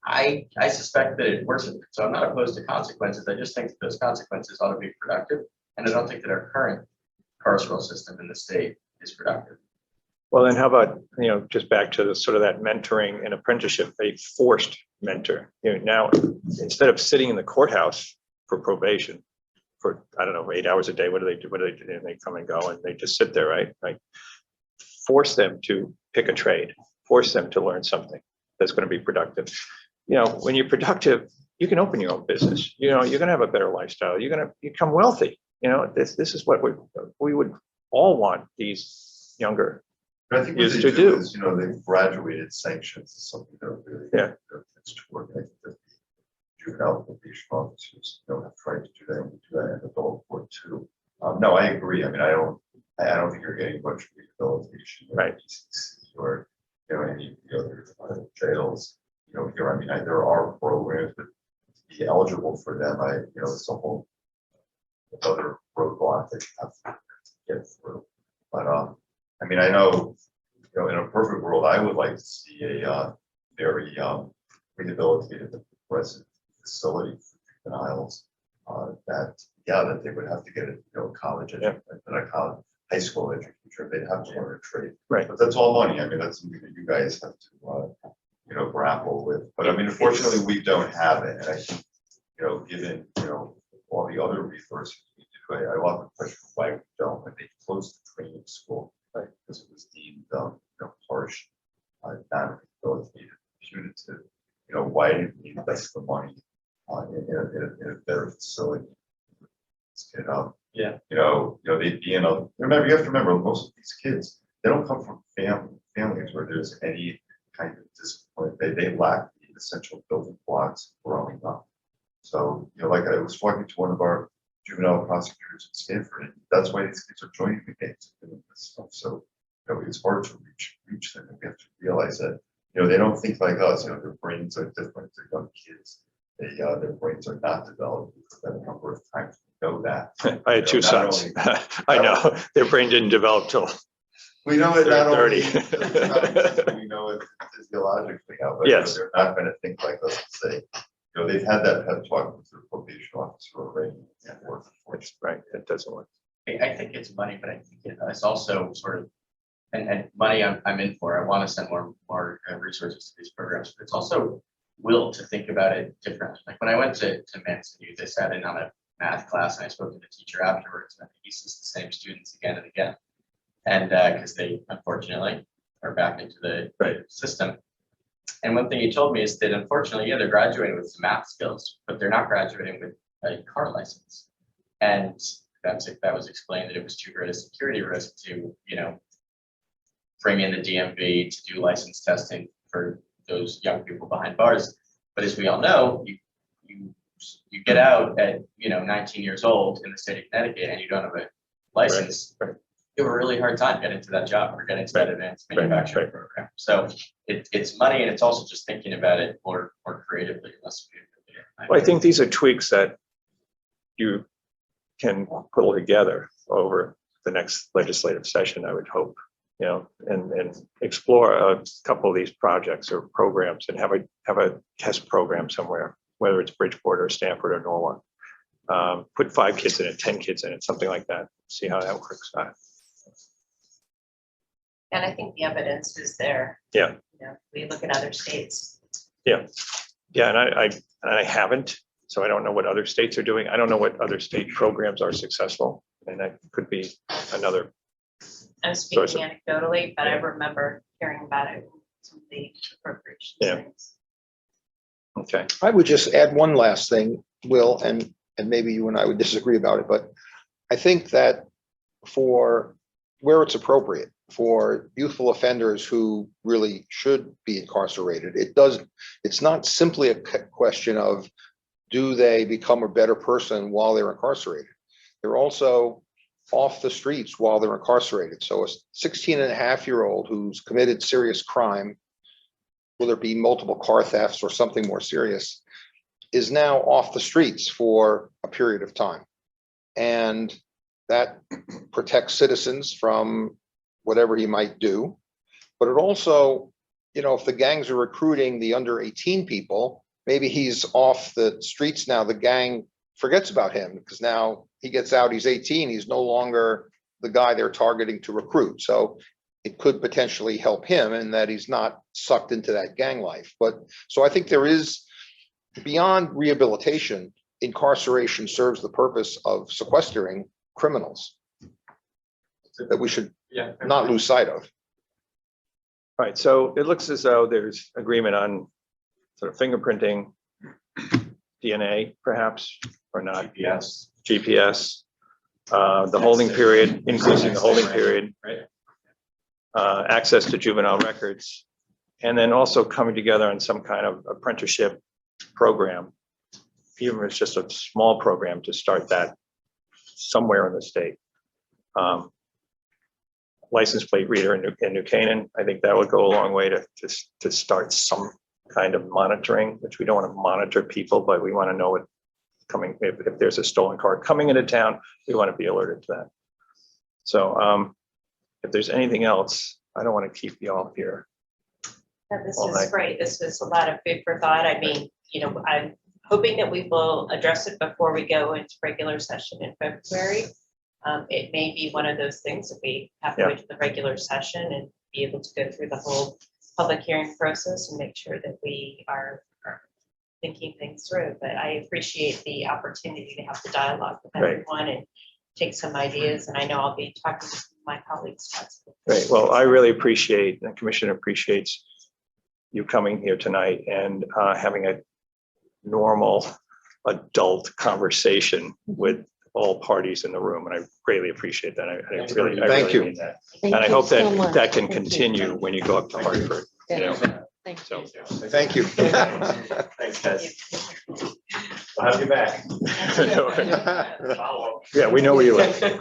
I suspect that it worsens it. So I'm not opposed to consequences. I just think that those consequences ought to be productive. And I don't think that our current carceral system in the state is productive. Well, then how about, just back to the sort of that mentoring and apprenticeship, a forced mentor. Now, instead of sitting in the courthouse for probation for, I don't know, 8 hours a day, what do they do? And they come and go and they just sit there, right? Like, force them to pick a trade, force them to learn something that's going to be productive. When you're productive, you can open your own business. You're going to have a better lifestyle. You're going to become wealthy. This is what we would all want these younger. But I think what Used they to do do. is, they've graduated sanctions is something that really. Yeah. It's to work. I think that the juvenile probation officers, have tried to do that, and we do that in adult court too. No, I agree. I mean, I don't think you're getting much rehabilitation. in Right. PCC or, any of the other jails, here, I mean, there are programs, but to be eligible for them, it's a whole other roadblock that you have to get through. But, I mean, I know, in a perfect world, I would like to see a very rehabilitated resident facility for juveniles. That they would have to get a college education, a college, high school education. They'd have to learn a trade. Right. But that's all money. I mean, that's something that you guys have to grapple with. But I mean, unfortunately, we don't have it. And I think, given all the other resources we do, I often question why we don't. When they closed the training school, right, because it was deemed harsh, non-rehabilitative, punitive. Why didn't we invest the money in a better facility? Yeah. They'd be in a. Remember, you have to remember, most of these kids, they don't come from families where there's any kind of discipline. They lack the essential building blocks growing up. So, like I was talking to one of our juvenile prosecutors at Stanford, and that's why these kids are joining the gangs and doing this stuff. So, it's hard to reach them. And we have to realize that, they don't think like us. Their brains are different. They're young kids. Their brains are not developed for that number of times. We know that. I had two not sons. only- I know their brain didn't develop till We know it not They're only, 30. we know it physiologically how, but Yes. they're not going to think like us and say, they've had that pep talk with their probation officer already. And working for it. right. It doesn't work. I think it's money, but I think it's also sort of, and money I'm in for. I want to send more resources to these programs, but it's also will to think about it differently. Like when I went to Manson Youth, I sat in on a math class and I spoke to the teacher afterwards, and he sees the same students again and again. And because they unfortunately are back into the system. And one thing he told me is that unfortunately, they're graduating with some math skills, but they're not graduating with a car license. And that was explained that it was too great a security risk to, bring in the DMV to do license testing for those young people behind bars. But as we all know, you get out at 19 years old in the state of Connecticut and you don't have a license. Right. You have a really hard time getting to that job or getting to that advanced manufacturing program. So it's money, and it's also just thinking about it more creatively. Well, I think these are tweaks that you can pull together over the next legislative session, I would hope, and explore a couple of these projects or programs and have a test program somewhere, whether it's Bridgeport or Stanford or Norwalk. Put 5 kids in it, 10 kids in it, something like that. See how that works out. And I think the evidence is there. Yeah. We look at other states. Yeah, and I haven't, so I don't know what other states are doing. I don't know what other state programs are successful, and that could be another. I'm speaking anecdotally, but I remember hearing about it in some of the appropriations. Yeah. things. Okay. I would just add one last thing, Will, and maybe you and I would disagree about it, but I think that for where it's appropriate for youthful offenders who really should be incarcerated, it's not simply a question of do they become a better person while they're incarcerated. They're also off the streets while they're incarcerated. So a 16-and-a-half-year-old who's committed serious crime, whether it be multiple car thefts or something more serious, is now off the streets for a period of time. And that protects citizens from whatever he might do. But it also, you know, if the gangs are recruiting the under 18 people, maybe he's off the streets now, the gang forgets about him because now he gets out, he's 18, he's no longer the guy they're targeting to recruit. So it could potentially help him in that he's not sucked into that gang life. But so I think there is, beyond rehabilitation, incarceration serves the purpose of sequestering criminals that we should Yeah. not lose sight of. All right, so it looks as though there's agreement on sort of fingerprinting, DNA perhaps, or not, GPS. GPS, the holding period, increasing the holding period, Right. access to juvenile records, and then also coming together on some kind of apprenticeship program, even if it's just a small program to start that somewhere in the state. License plate reader in New Canaan, I think that would go a long way to start some kind of monitoring, which we don't want to monitor people, but we want to know what coming, if there's a stolen car coming into town, we want to be alerted to that. So if there's anything else, I don't want to keep you all here. This All was right. great. This was a lot of food for thought. I mean, you know, I'm hoping that we will address it before we go into regular session in February. It may be one of those things that we have to Yeah. wait to the regular session and be able to go through the whole public hearing process and make sure that we are thinking things through. But I appreciate the opportunity to have the dialogue with Right. everyone and take some ideas. And I know I'll be talking to my colleagues. Great. Well, I really appreciate, and the commission appreciates you coming here tonight and having a normal adult conversation with all parties in the room. And I greatly appreciate that. I really Thank you. mean that. Thank And I you hope so that much. that can Thank you. continue when you go up to Hartford, you know, Thank so. you. Thank you. Thanks, guys. I'll have you back. Yeah, we know where you live. Take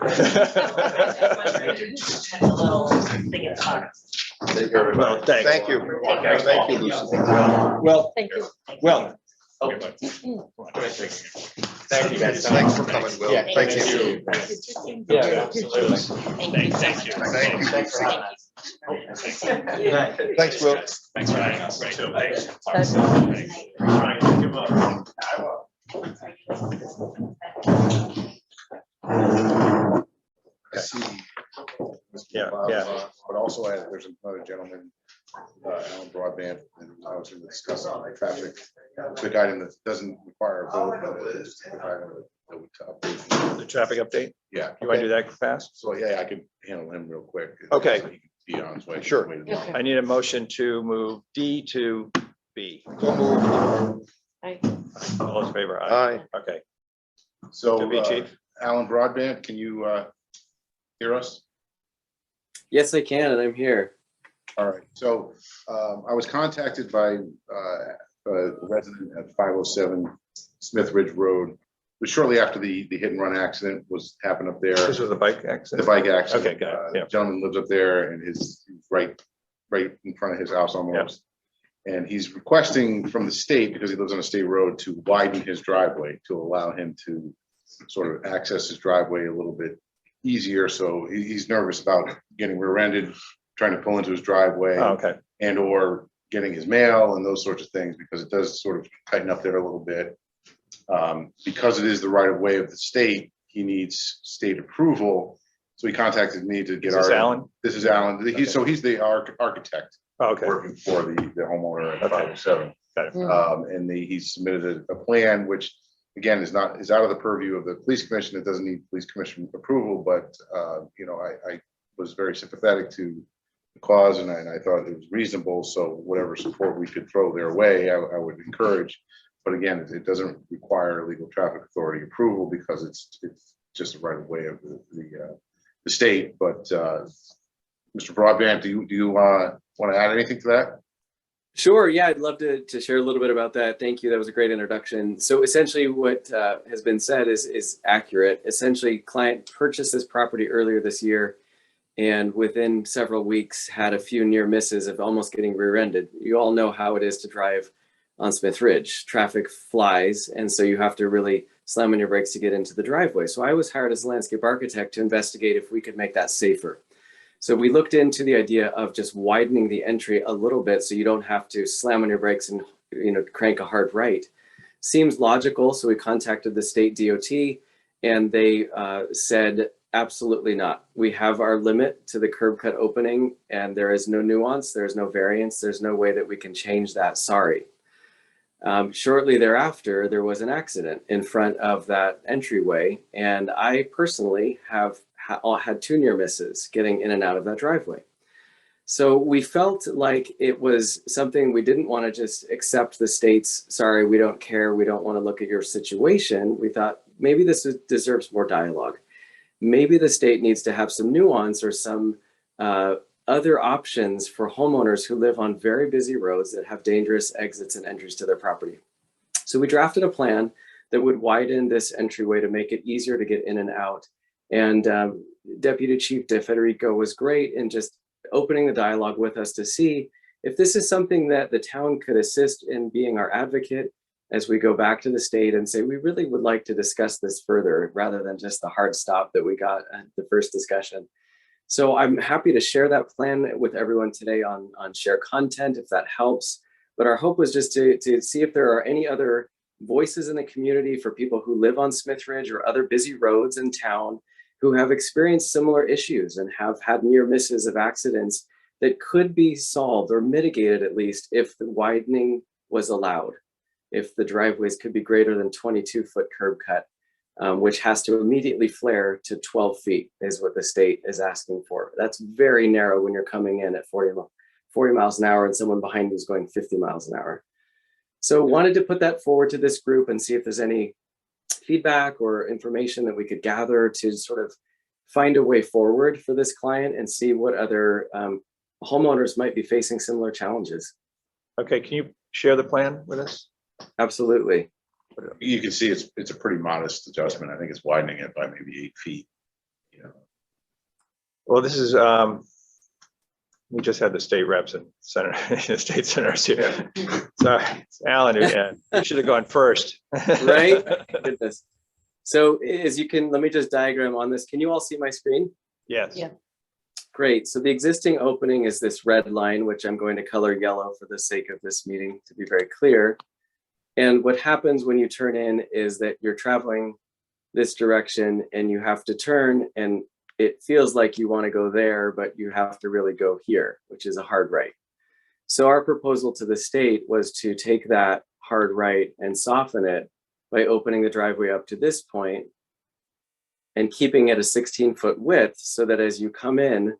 care of it. Well, thanks. Thank you. Thank you, Lucy. Well, Thank you. well, Thank you, guys. Thanks for coming, Will. Yeah, Thank you. Yeah, absolutely. Thank you so much. Thank you. Thanks for having us. Thanks, Will. Thanks for having us. That's- Trying to give up. I will. Yeah. But also, there's another gentleman, Alan Broadband, and I was going to discuss traffic. Quick item that doesn't require a vote, but it's a quick item that would update. the traffic update, Yeah, you want to do that fast? so yeah, I could handle him real quick. Okay. So he can be on his way. Sure. Wait a minute. Okay. I need a motion to move D to B. So moved. Aye. All those in favor? Aye. Okay, So, to B, chief. Alan Broadband, can you hear us? Yes, I can, and I'm here. All right, so I was contacted by a resident at 507 Smith Ridge Road. It was shortly after the hit and run accident happened up there. This was a bike The accident? bike accident. Okay, got it, yeah. Gentleman lives up there and he's right in front of his house almost. And he's requesting from the state, because he lives on a state road, to widen his driveway to allow him to sort of access his driveway a little bit easier. So he's nervous about getting rear-ended, trying to pull into his driveway Oh, okay, and or getting his mail and those sorts of things, because it does sort of tighten up there a little bit. Because it is the right of way of the state, he needs state approval. So he contacted me to get is this our. Alan? This is Alan. Okay. He's the architect Oh, okay, working for the homeowner at Okay. 507. got it. And he submitted a plan, which again is out of the purview of the police commission. It doesn't need police commission approval, but you know, I was very sympathetic to the cause and I thought it was reasonable. So whatever support we could throw their way, I would encourage. But again, it doesn't require legal traffic authority approval because it's just a right of way of the state. But Mr. Broadband, do you want to add anything to that? Sure, yeah, I'd love to share a little bit about that. Thank you, that was a great introduction. So essentially what has been said is accurate. Essentially, client purchased this property earlier this year and within several weeks had a few near misses of almost getting rear-ended. You all know how it is to drive on Smith Ridge. Traffic flies, and so you have to really slam on your brakes to get into the driveway. So I was hired as a landscape architect to investigate if we could make that safer. So we looked into the idea of just widening the entry a little bit so you don't have to slam on your brakes and crank a hard right. Seems logical, so we contacted the state DOT, and they said, absolutely not. We have our limit to the curb cut opening, and there is no nuance, there's no variance, there's no way that we can change that, sorry. Shortly thereafter, there was an accident in front of that entryway, and I personally have had 2 near misses getting in and out of that driveway. So we felt like it was something we didn't want to just accept the state's, sorry, we don't care, we don't want to look at your situation. We thought maybe this deserves more dialogue. Maybe the state needs to have some nuance or some other options for homeowners who live on very busy roads that have dangerous exits and entries to their property. So we drafted a plan that would widen this entryway to make it easier to get in and out. And Deputy Chief DeFederico was great in just opening the dialogue with us to see if this is something that the town could assist in being our advocate as we go back to the state and say, we really would like to discuss this further rather than just the hard stop that we got at the first discussion. So I'm happy to share that plan with everyone today on share content, if that helps. But our hope was just to see if there are any other voices in the community for people who live on Smith Ridge or other busy roads in town who have experienced similar issues and have had near misses of accidents that could be solved or mitigated at least if the widening was allowed, if the driveways could be greater than 22-foot curb cut, which has to immediately flare to 12 feet is what the state is asking for. That's very narrow when you're coming in at 40 miles an hour and someone behind you is going 50 miles an hour. So wanted to put that forward to this group and see if there's any feedback or information that we could gather to sort of find a way forward for this client and see what other homeowners might be facing similar challenges. Okay, can you share the plan with us? Absolutely. You can see it's a pretty modest adjustment. I think it's widening it by maybe 8 feet. You know, Well, this is, we just had the state reps and the state senators here. Sorry, Alan, you should have gone first. Right? Goodness. So as you can, let me just diagram on this. Can you all see my screen? Yes. Yeah. Great. So the existing opening is this red line, which I'm going to color yellow for the sake of this meeting to be very clear. And what happens when you turn in is that you're traveling this direction and you have to turn, and it feels like you want to go there, but you have to really go here, which is a hard right. So our proposal to the state was to take that hard right and soften it by opening the driveway up to this point and keeping it a 16-foot width so that as you come in,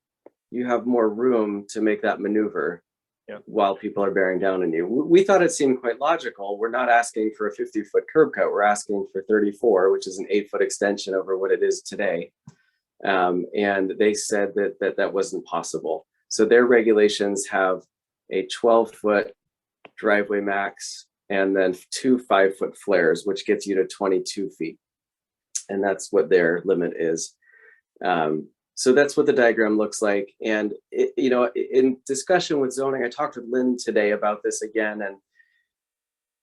you have more room to make that maneuver. Yep. While people are bearing down on you. We thought it seemed quite logical. We're not asking for a 50-foot curb cut. We're asking for 34, which is an 8-foot extension over what it is today. And they said that wasn't possible. So their regulations have a 12-foot driveway max and then 2 5-foot flares, which gets you to 22 feet. And that's what their limit is. So that's what the diagram looks like. And, in discussion with zoning, I talked with Lynn today about this again, and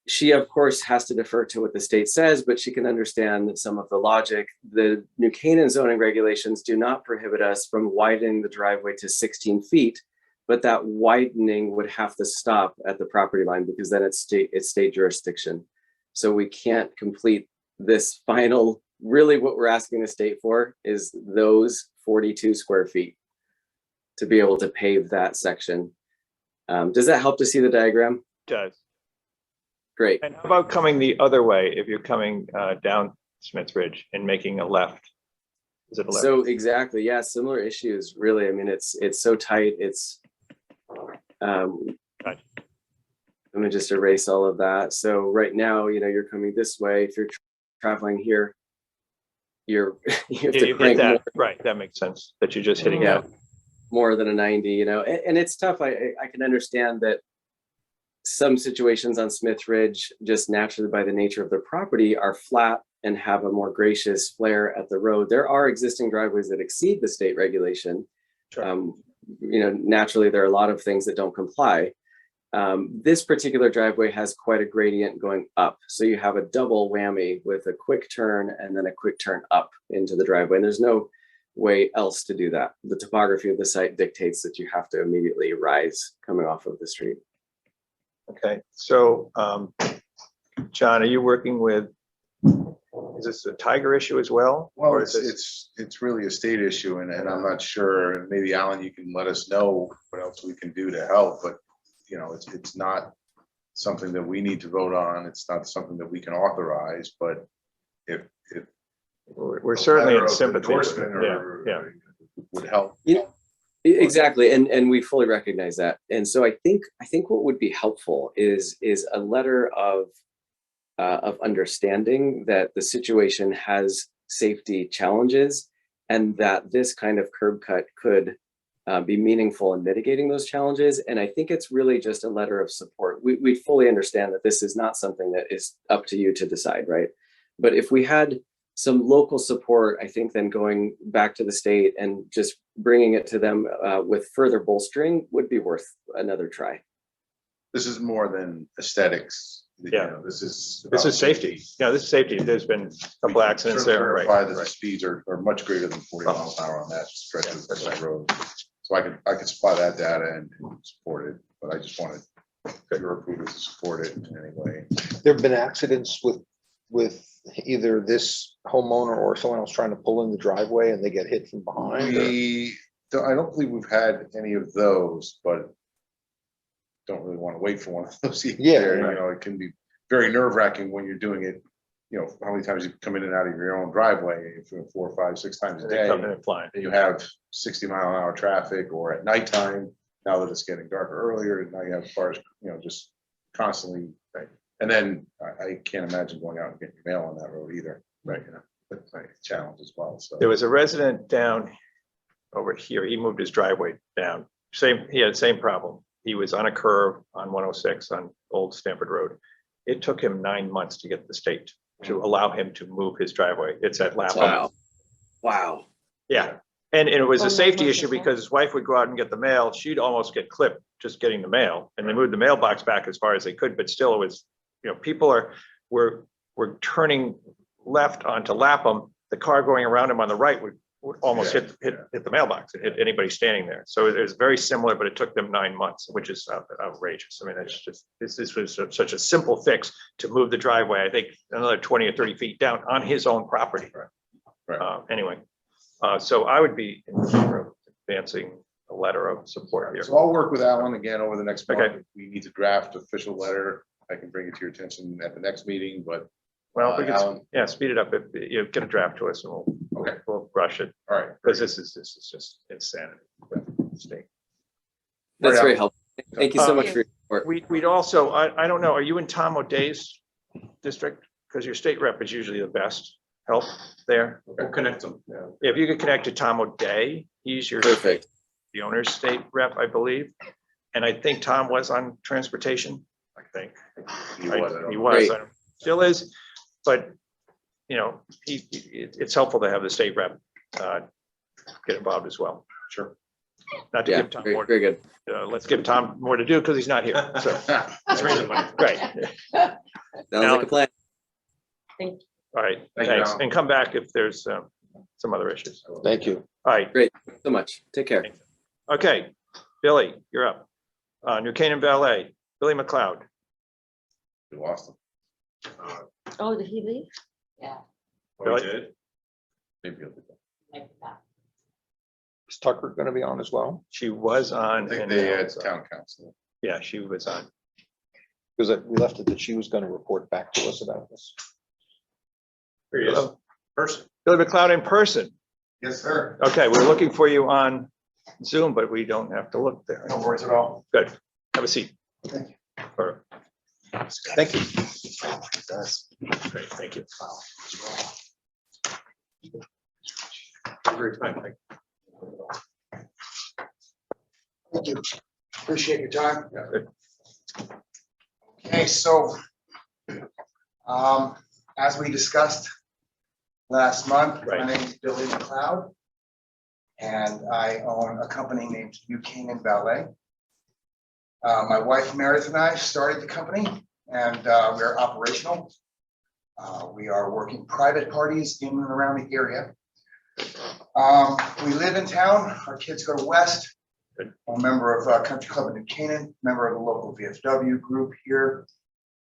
she, of course, has to defer to what the state says, but she can understand some of the logic. The New Canaan zoning regulations do not prohibit us from widening the driveway to 16 feet, but that widening would have to stop at the property line because then it's state jurisdiction. So we can't complete this final, really what we're asking the state for is those 42 square feet to be able to pave that section. Does that help to see the diagram? Does. Great. And how about coming the other way if you're coming down Smith Ridge and making a left? Is it a left? So exactly, yeah, similar issues, really. I mean, it's so tight. It's, Gotcha. let me just erase all of that. So right now, you're coming this way. If you're traveling here, you have You to hit crank that, right, that makes sense, that you're just hitting that. more than a 90, and it's tough. I can understand that some situations on Smith Ridge, just naturally by the nature of the property, are flat and have a more gracious flare at the road. There are existing driveways that exceed the state regulation. Sure. Naturally, there are a lot of things that don't comply. This particular driveway has quite a gradient going up. So you have a double whammy with a quick turn and then a quick turn up into the driveway. And there's no way else to do that. The topography of the site dictates that you have to immediately rise coming off of the street. Okay, so, John, are you working with, is this a Tiger issue as well? Well, Or is this- it's really a state issue and I'm not sure, and maybe Alan, you can let us know what else we can do to help, but you know, it's not something that we need to vote on. It's not something that we can authorize, but if We're certainly letter in of sympathy. endorsement Yeah, or yeah. would help. Exactly, and we fully recognize that. And so I think what would be helpful is a letter of understanding that the situation has safety challenges and that this kind of curb cut could be meaningful in mitigating those challenges. And I think it's really just a letter of support. We fully understand that this is not something that is up to you to decide, right? But if we had some local support, I think then going back to the state and just bringing it to them with further bolstering would be worth another try. This is more than aesthetics. You Yeah. know, this is. This is safety. Yeah, this is safety. There's been a couple accidents there, right? Verify that the Right. speeds are much greater than 40 miles an hour on that stretch of that road. So I could supply that data and support it, but I just wanted your approval to support it in any way. There've been accidents with either this homeowner or someone else trying to pull in the driveway and they get hit from behind. I don't believe we've had any of those, but don't really want to wait for one of those either. Yeah, You know, it can be very nerve wracking when you're doing it. You know, how many times you come in and out of your own driveway, if you're 4, 5, 6 times a They day. come in and flying. And you have 60-mile-an-hour traffic, or at nighttime, now that it's getting darker earlier, now you have cars, you know, just constantly. Right. And then I can't imagine going out and getting your mail on that road either. Right. You know, that's a challenge as well. So There was a resident down over here. He moved his driveway down. He had the same problem. He was on a curve on 106 on Old Stamford Road. It took him 9 months to get the state to allow him to move his driveway. It's at Lapham. Wow. Yeah, and it was Oh, a 9 safety months issue ago. because his wife would go out and get the mail. She'd almost get clipped just getting the mail. And they moved the mailbox back as far as they could, but still it was, you know, people were turning left onto Lapham. The car going around him on the right would almost hit the mailbox and hit anybody standing there. So it was very similar, but it took them 9 months, which is outrageous. I mean, it's just, this was such a simple fix to move the driveway, I think another 20 or 30 feet down on his own property. Right. Anyway, so I would be in favor of advancing a letter of support here. So I'll work with Alan again over the next month. Okay. If we need to draft official letter, I can bring it to your attention at the next meeting, but Well, we Alan. can, yeah, speed it up. If you get a draft to us and we'll rush it, all right. because this is just insanity. State. That's Right, very helpful. Thank you so much for your support. We'd also, I don't know, are you in Tom O'Day's district? Because your state rep is usually the best help there. We'll connect them. If you could connect to Tom O'Day, he's your, Perfect. the owner's state rep, I believe. And I think Tom was on transportation, I think. He was, I don't He know. was, Great. I don't- still is, but, you know, it's helpful to have the state rep get involved as well. Sure. Not to Yeah, give Tom very, more, very good. let's give Tom more to do because he's not here, so. That's reasonable, right. Sounds like a plan. All right, Thank you, thanks, Alan. and come back if there's some other issues. All Thank you. right, So much. Take care. okay, Billy, you're up. New Canaan Valet, Billy McLeod. We lost him. Oh, did he leave? Yeah. Really? did. Maybe he'll be back. Is Tucker going to be on as well? She was I on. think and they now had it's on. town council. Yeah, she was on. Because we left it that she was going to report back to us about this. Here he is. Hello. Person. Billy McLeod in person. Yes, sir. Okay, we're looking for you on Zoom, but we don't have to look there. No worries at all. Good. Have a seat. Thank you. Or- Thank you. Great, thank you. Great time. Thank you. Appreciate your time. Good. Okay, so as we discussed last month, my Right. name is Billy McLeod, and I own a company named New Canaan Valet. My wife Meredith and I started the company, and we're operational. We are working private parties in and around the area. We live in town. Our kids go to West. Good. I'm a member of Country Club in New Canaan, member of the local VFW group here,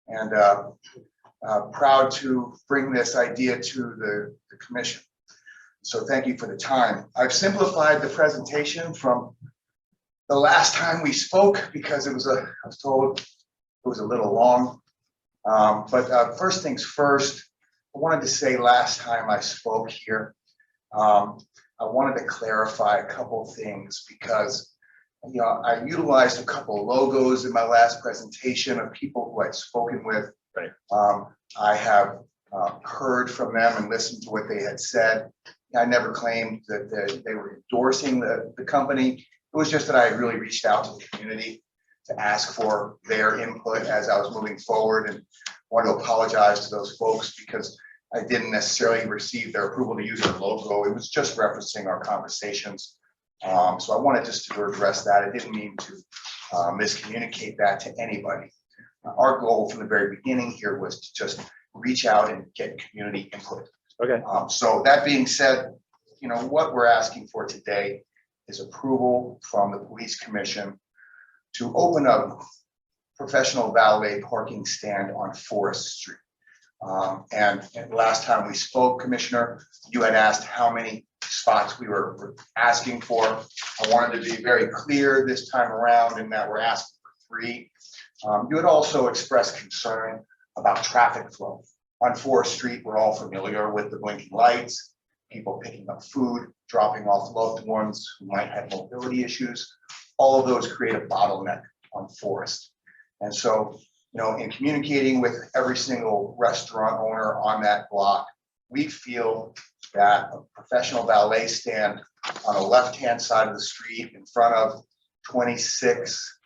and proud to bring this idea to the commission. So thank you for the time. I've simplified the presentation from the last time we spoke because I was told it was a little long. But first things first, I wanted to say last time I spoke here, I wanted to clarify a couple things because I utilized a couple of logos in my last presentation of people who I'd spoken with. Right. I have heard from them and listened to what they had said. I never claimed that they were endorsing the company. It was just that I had really reached out to the community to ask for their input as I was moving forward, and want to apologize to those folks because I didn't necessarily receive their approval to use their logo. It was just referencing our conversations. So I wanted just to address that. I didn't mean to miscommunicate that to anybody. Our goal from the very beginning here was to just reach out and get community input. Okay. So that being said, what we're asking for today is approval from the police commission to open up professional valet parking stand on Forest Street. And last time we spoke, Commissioner, you had asked how many spots we were asking for. I wanted to be very clear this time around in that we're asking for 3. You had also expressed concern about traffic flow. On Forest Street, we're all familiar with the blinking lights, people picking up food, dropping off loved ones who might have mobility issues. All of those create a bottleneck on Forest. And so, in communicating with every single restaurant owner on that block, we feel that a professional valet stand on the left-hand side of the street in front of 26,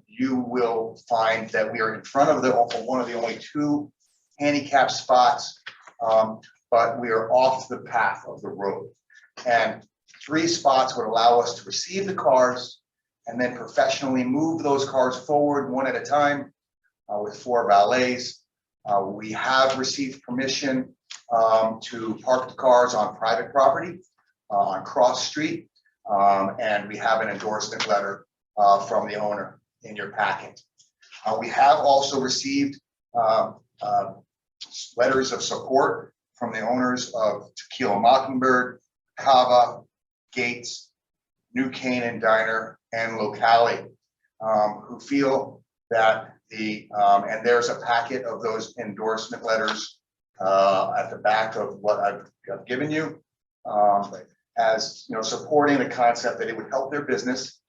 you will find that we are in front of one of the only 2 handicap spots, but we are off the path of the road. And 3 spots would allow us to receive the cars and then professionally move those cars forward one at a time with 4 valets. We have received permission to park the cars on private property on Cross Street, and we have an endorsement letter from the owner in your packet. We have also received letters of support from the owners of Tequila Mockingbird, Cava, Gates, New Canaan Diner, and Locale, who feel that and there's a packet of those endorsement letters at the back of what I've given you, as supporting the concept that it would help their business.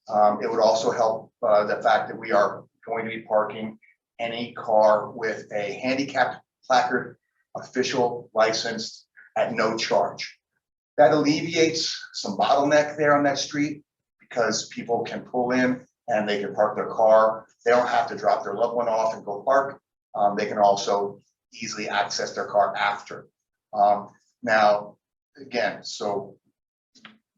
It would also help the fact that we are going to be parking any car with a handicapped placard, official licensed, at no charge. That alleviates some bottleneck there on that street because people can pull in and they can park their car. They don't have to drop their loved one off and go park. They can also easily access their car after. Now, again, so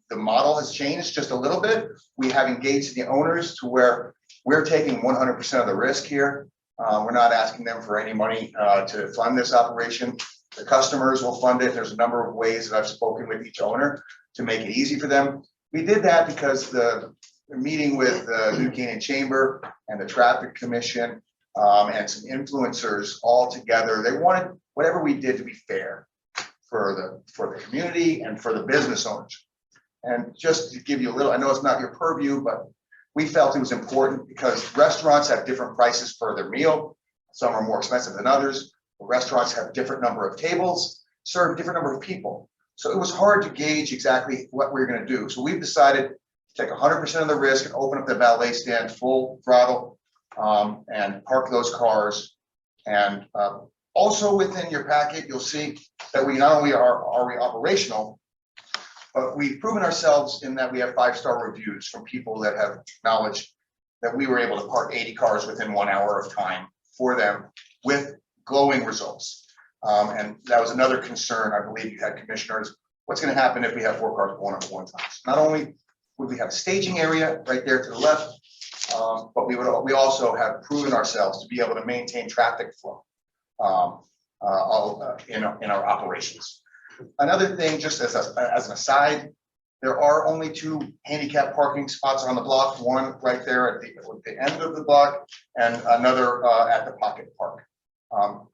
the model has changed just a little bit. We have engaged the owners to where we're taking 100% of the risk here. We're not asking them for any money to fund this operation. The customers will fund it. There's a number of ways that I've spoken with each owner to make it easy for them. We did that because the meeting with the New Canaan Chamber and the Traffic Commission and some influencers all together, they wanted whatever we did to be fair for the community and for the business owners. And just to give you a little, I know it's not your purview, but we felt it was important because restaurants have different prices for their meal. Some are more expensive than others. The restaurants have different number of tables, serve different number of people. So it was hard to gauge exactly what we were going to do. So we've decided to take 100% of the risk and open up the valet stand full throttle and park those cars. And also within your packet, you'll see that we not only are we operational, but we've proven ourselves in that we have 5-star reviews from people that have acknowledged that we were able to park 80 cars within 1 hour of time for them with glowing results. And that was another concern, I believe you had, commissioners. What's going to happen if we have 4 cars pulling up at one time? Not only would we have a staging area right there to the left? But we also have proven ourselves to be able to maintain traffic flow in our operations. Another thing, just as an aside, there are only 2 handicap parking spots on the block, one right there at the end of the block and another at the Pocket Park.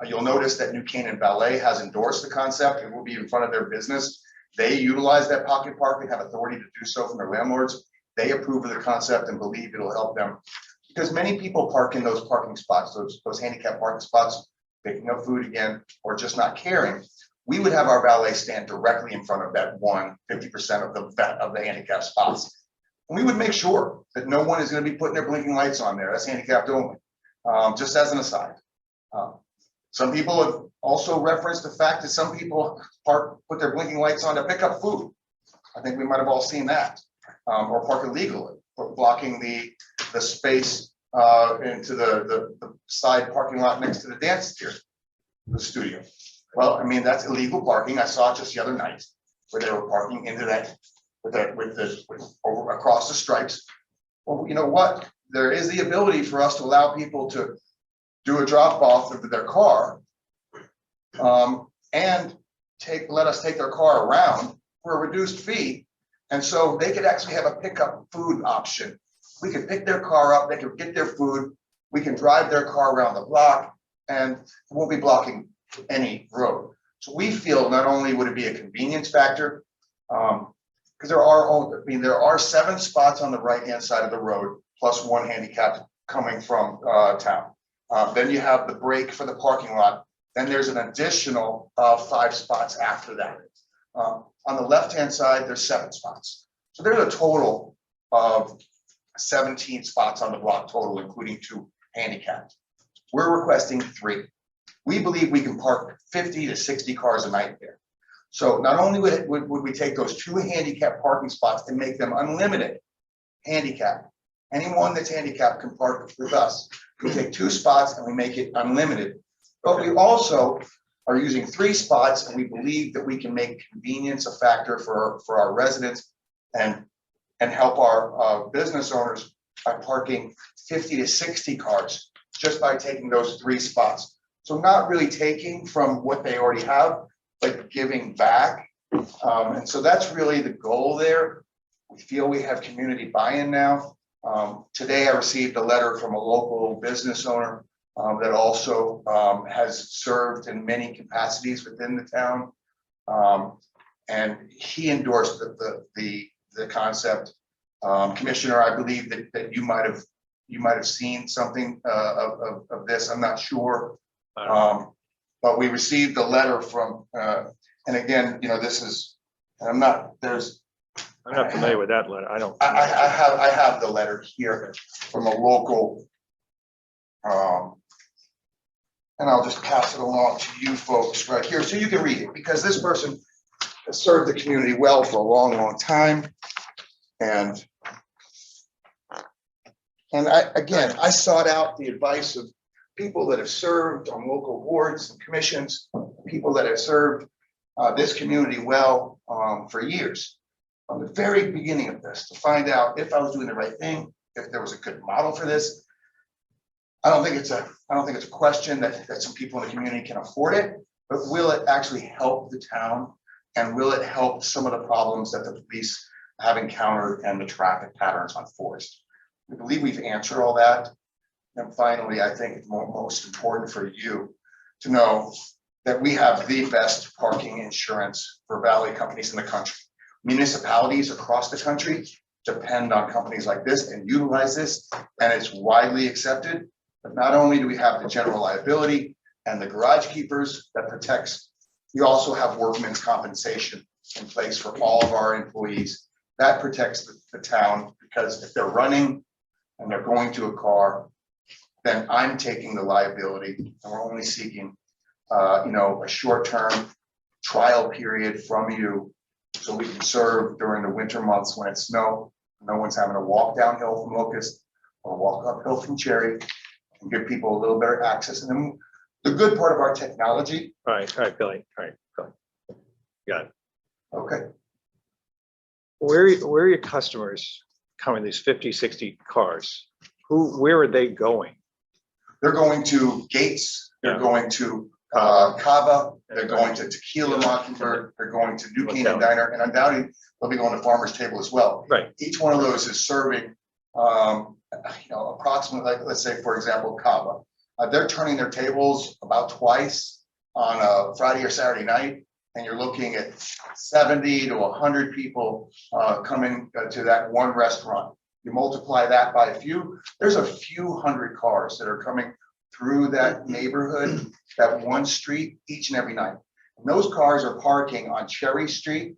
You'll notice that New Canaan Valet has endorsed the concept and will be in front of their business. They utilize that Pocket Park and have authority to do so from their landlords. They approve of the concept and believe it'll help them. Because many people park in those parking spots, those handicap parking spots, picking up food again, or just not caring. We would have our valet stand directly in front of that 50% of the handicap spots. And we would make sure that no one is going to be putting their blinking lights on there. That's handicapped only, just as an aside. Some people have also referenced the fact that some people put their blinking lights on to pick up food. I think we might have all seen that, or park illegally, or blocking the space into the side parking lot next to the dance studio. Well, I mean, that's illegal parking. I saw it just the other night where they were parking into that over across the stripes. Well, you know what? There is the ability for us to allow people to do a drop off of their car and let us take their car around for a reduced fee. And so they could actually have a pickup food option. We could pick their car up, they could get their food, we can drive their car around the block and we'll be blocking any road. So we feel not only would it be a convenience factor, because there are 7 spots on the right-hand side of the road, plus 1 handicapped coming from town. Then you have the break for the parking lot. Then there's an additional 5 spots after that. On the left-hand side, there's 7 spots. So there's a total of 17 spots on the block total, including 2 handicapped. We're requesting 3. We believe we can park 50 to 60 cars a night there. So not only would we take those 2 handicapped parking spots and make them unlimited handicap. Anyone that's handicapped can park with us. We take 2 spots and we make it unlimited. But we also are using 3 spots, and we believe that we can make convenience a factor for our residents and help our business owners by parking 50 to 60 cars just by taking those 3 spots. So not really taking from what they already have, but giving back. And so that's really the goal there. We feel we have community buy-in now. Today I received a letter from a local business owner that also has served in many capacities within the town. And he endorsed the concept. Commissioner, I believe that you might have seen something of this. I'm not sure. But we received a letter from, and again, you know, this is, I'm not familiar with that letter. I have the letter here from a local, and I'll just pass it along to you folks right here so you can read it, because this person has served the community well for a long time. And I sought out the advice of people that have served on local boards and commissions, people that have served this community well for years. From the very beginning of this, to find out if I was doing the right thing, if there was a good model for this. I don't think it's a question that some people in the community can afford it, but will it actually help the town? And will it help some of the problems that the police have encountered and the traffic patterns on Forest? We believe we've answered all that. And finally, I think it's most important for you to know that we have the best parking insurance for valet companies in the country. Municipalities across the country depend on companies like this and utilize this, and it's widely accepted. But not only do we have the general liability and the garage keepers that protects, we also have workman's compensation in place for all of our employees. That protects the town, because if they're running and they're going to a car, then I'm taking the liability, and we're only seeking, a short-term trial period from you, so we can serve during the winter months when it's snow. No one's having to walk downhill from Locust or walk uphill from Cherry, and give people a little better access. And then the good part of our technology. All right, Billy. All right, Billy. Got it. Okay. where are your customers coming, these 50, 60 cars? Where are they going? They're going to Gates, they're Yeah. going to Cava, they're going to Tequila Mockingbird, they're going to New Canaan Diner, and undoubtedly they'll be going to Farmer's Table as well. Right. Each one of those is serving, approximately, like, let's say, for example, Cava. They're turning their tables about twice on a Friday or Saturday night, and you're looking at 70 to 100 people coming to that one restaurant. You multiply that by there's a few hundred cars that are coming through that neighborhood, that one street, each and every night. And those cars are parking on Cherry Street,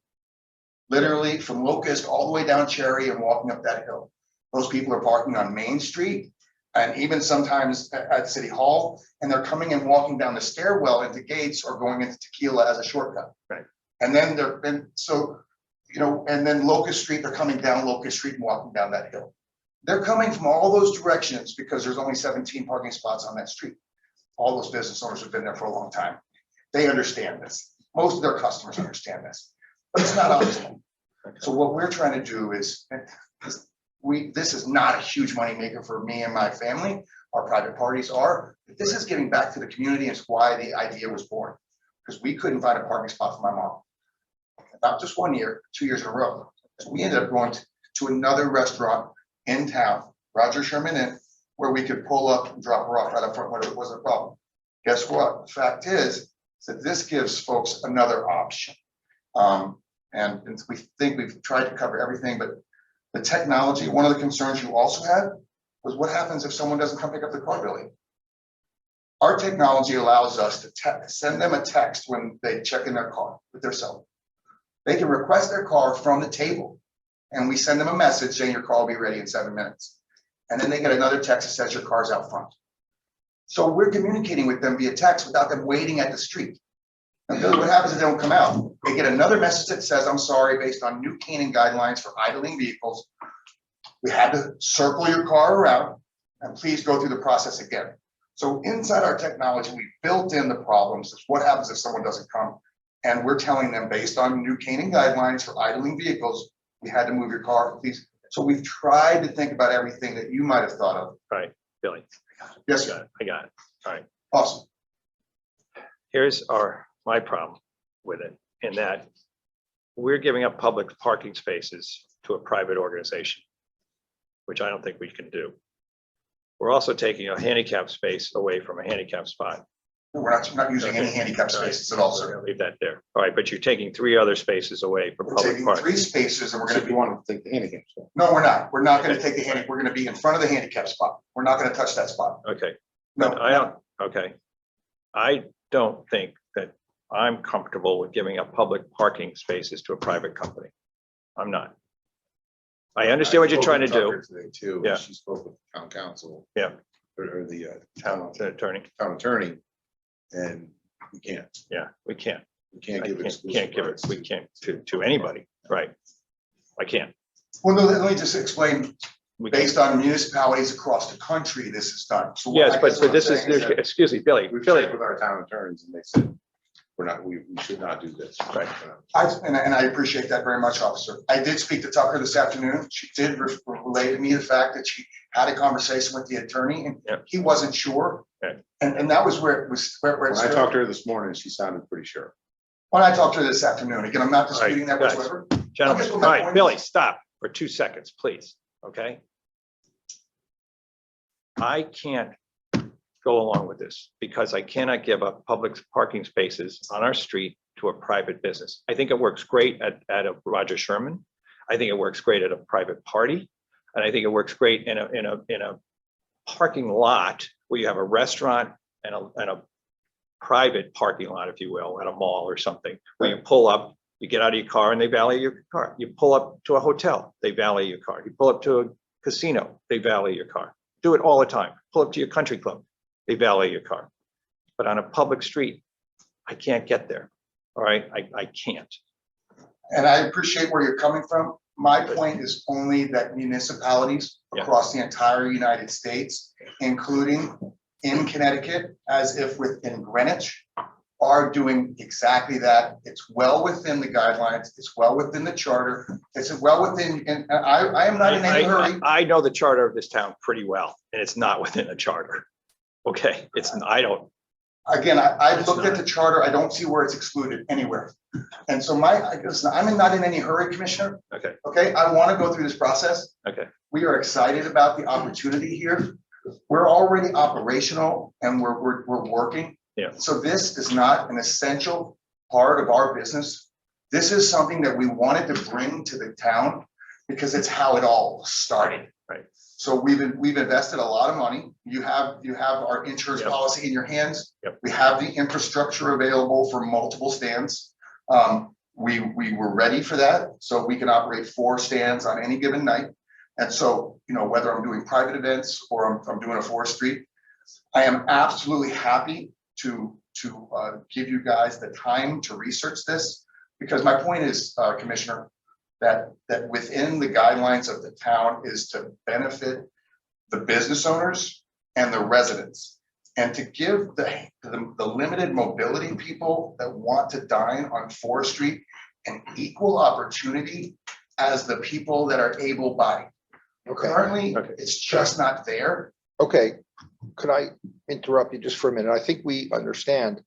literally from Locust all the way down Cherry and walking up that hill. Those people are parking on Main Street and even sometimes at City Hall, and they're coming and walking down the stairwell into Gates or going into Tequila as a shortcut. Right. And then and then Locust Street, they're coming down Locust Street and walking down that hill. They're coming from all those directions because there's only 17 parking spots on that street. All those business owners have been there for a long time. They understand this. Most of their customers understand this, but it's not optimal. So what we're trying to do is, this is not a huge money maker for me and my family. Our private parties are, but this is giving back to the community. It's why the idea was born, because we couldn't find a parking spot for my mom. Not just 1 year, 2 years in a row. So we ended up going to another restaurant in town, Roger Sherman Inn, where we could pull up and drop her off right up front when it wasn't a problem. Guess what? The fact is that this gives folks another option. And we think we've tried to cover everything, but the technology, one of the concerns you also had was what happens if someone doesn't come pick up the car, Billy? Our technology allows us to send them a text when they check in their car with their cell phone. They can request their car from the table, and we send them a message saying your car will be ready in 7 minutes. And then they get another text that says your car's out front. So we're communicating with them via text without them waiting at the street. And Billy, what happens if they don't come out? They get another message that says, I'm sorry, based on new Canaan guidelines for idling vehicles, we had to circle your car around and please go through the process again. So inside our technology, we built in the problems of what happens if someone doesn't come. And we're telling them based on new Canaan guidelines for idling vehicles, we had to move your car, please. So we've tried to think about everything that you might have thought of. Right, Billy. Yes, sir. I got it. All right. Awesome. Here's my problem with it, in that we're giving up public parking spaces to a private organization, which I don't think we can do. We're also taking a handicap space away from a handicap spot. We're not using any handicap spaces at all, We're sir. gonna leave that there. All right, but you're taking 3 other spaces away from We're public taking parking. 3 spaces and we're So gonna if be, you want to take the handicap spot. no, we're not. We're not gonna take the handicap. We're gonna be in front of the handicap spot. We're not gonna touch that spot. Okay, No, I don't, okay. I don't think that I'm comfortable with giving up public parking spaces to a private company. I'm not. I understand what you're trying to do. Today too. Yeah. She spoke with the town council. Yeah. Or the Town attorney. town attorney, and we can't, Yeah, we can't. we can't I give can't exclusive give it, rights we can't to anybody, right? I can't. well, no, let me just explain, We can't. based on municipalities across the country, this is done. So what Yes, I but guess what I'm this is, saying that excuse me, Billy, We've Billy, checked with our town attorneys and they said, we should not do this. Right. and I appreciate that very much, officer. I did speak to Tucker this afternoon. She did relay to me the fact that she had a conversation with the attorney and Yeah. he wasn't sure. Okay. And that was where it was, where When it's. I talked to her this morning, she sounded pretty sure. When I talked to her this afternoon, again, I'm not All right, disputing that guys. whatsoever. gentlemen, That's all what my right, point Billy, is. stop for 2 seconds, please, okay? I can't go along with this because I cannot give up public parking spaces on our street to a private business. I think it works great at a Roger Sherman. I think it works great at a private party. And I think it works great in a parking lot where you have a restaurant and a private parking lot, if you will, at a mall or something, where you pull up, you get out of your car and they valet your car. You pull up to a hotel, they valet your car. You pull up to a casino, they valet your car. Do it all the time. Pull up to your country club, they valet your car. But on a public street, I can't get there. All right, I can't. And I appreciate where you're coming from. My point is only that municipalities Yeah. across the entire United States, including in Connecticut, as if within Greenwich, are doing exactly that. It's well within the guidelines. It's well within the charter. It's well within, and I am not in any hurry. I know the charter of this town pretty well, and it's not within a charter. Okay, I don't, Again, I've It's looked at not. the charter. I don't see where it's excluded anywhere. And so I'm not in any hurry, Commissioner. okay, Okay, I want to go through this process. okay, We are excited about the opportunity here. We're already operational and we're working. Yeah. So this is not an essential part of our business. This is something that we wanted to bring to the town because it's how it all started. Right. So we've invested a lot of money. You have our insurance Yep. policy in your hands. Yep. We have the infrastructure available for multiple stands. We were ready for that, so we can operate 4 stands on any given night. And so, you know, whether I'm doing private events or I'm doing a 4th Street, I am absolutely happy to give you guys the time to research this. Because my point is, Commissioner, that within the guidelines of the town is to benefit the business owners and the residents. And to give the limited mobility people that want to dine on 4th Street an equal opportunity as the people that are able-bodied. Okay. Currently, Okay. it's just not there. Okay, could I interrupt you just for a minute? I think we understand.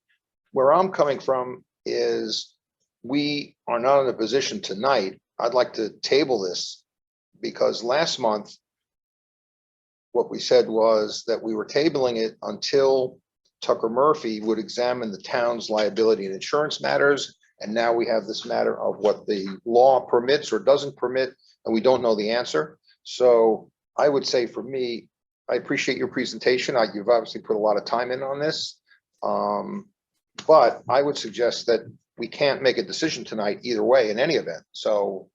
Where I'm coming from is we are not in a position tonight. I'd like to table this because last month, what we said was that we were tabling it until Tucker Murphy would examine the town's liability and insurance matters. And now we have this matter of what the law permits or doesn't permit, and we don't know the answer. So I would say for me, I appreciate your presentation. You've obviously put a lot of time in on this. But I would suggest that we can't make a decision tonight either way in any event. So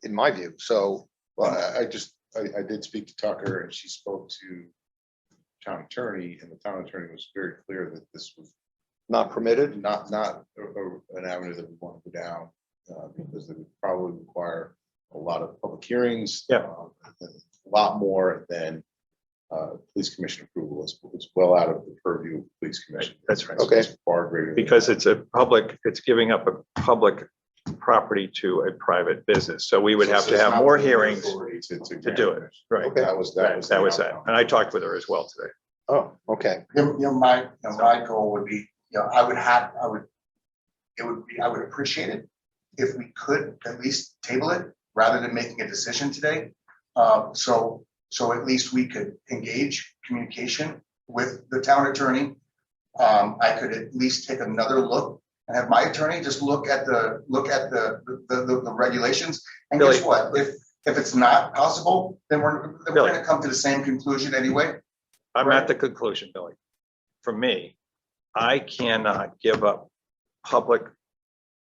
in my view, so Well, I did speak to Tucker and she spoke to town attorney, and the town attorney was very clear that this was not permitted. not an avenue that we want to go down, because it would probably require a lot of public hearings. Yeah. A lot more than police commission approval. It's well out of the purview of the police commission. that's right. Okay. It's far greater. than Because that. it's giving up a public property to a private business. So we would So have to it's have not more within the hearings authority to to do it. Right. Okay. That was That was the that. outcome. And I talked with her as well today. Oh, okay. My goal would be, I would appreciate it if we could at least table it rather than making a decision today. So at least we could engage communication with the town attorney. I could at least take another look and have my attorney just look at the regulations. And guess Billy. what? If it's not possible, then we're Billy. gonna come to the same conclusion anyway. I'm at the conclusion, Billy. For me, I cannot give up public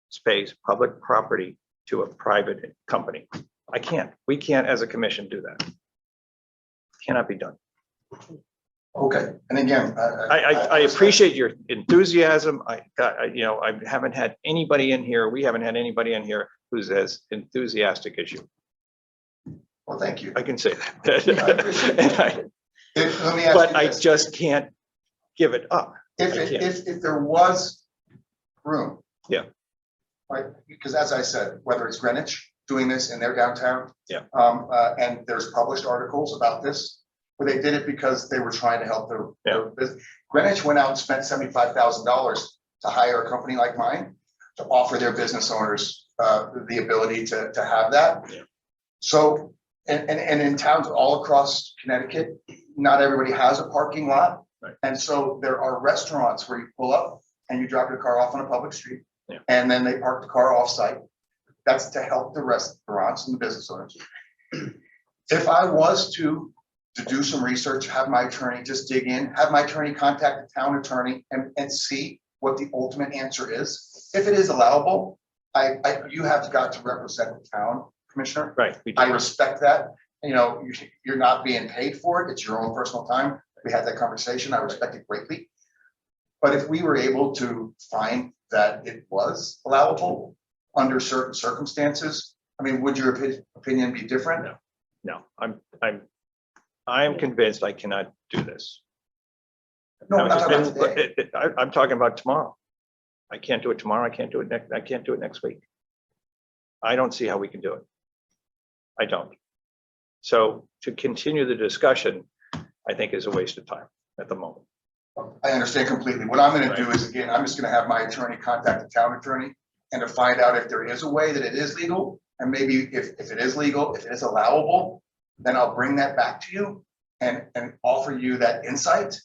space, public property to a private company. I can't. We can't, as a commission, do that. Cannot be done. Okay, and again. I appreciate your enthusiasm. I haven't had anybody in here, we haven't had anybody in here who's as enthusiastic as you. Well, thank you. I can say I appreciate that. Let me ask But you I this. just can't give it up. If there was room. Yeah. Right, because as I said, whether it's Greenwich doing this in their downtown. Yeah. And there's published articles about this, where they did it because they were trying to help their business. Greenwich went out and spent $75,000 to hire a company like mine to offer their business owners the ability to have that. Yeah. So, and in towns all across Connecticut, not everybody has a parking lot. Right. And so there are restaurants where you pull up and you drop your car off on a public street. Yeah. And then they park the car off-site. That's to help the restaurants and the business owners. If I was to do some research, have my attorney just dig in, have my attorney contact the town attorney and see what the ultimate answer is. If it is allowable, you have got to represent the town, Commissioner. Right. We do. I respect that. You're not being paid for it. It's your own personal time. We had that conversation. I respect it greatly. But if we were able to find that it was allowable under certain circumstances, I mean, would your opinion be different? No, I'm convinced I cannot do this. No, I'm not about today. I'm talking about tomorrow. I can't do it tomorrow. I can't do it next week. I don't see how we can do it. I don't. So to continue the discussion, I think is a waste of time at the moment. I understand completely. What I'm gonna do is, again, I'm just gonna have my attorney contact the town attorney and to find out if there is a way that it is legal. And maybe if it is legal, if it is allowable, then I'll bring that back to you and offer you that insight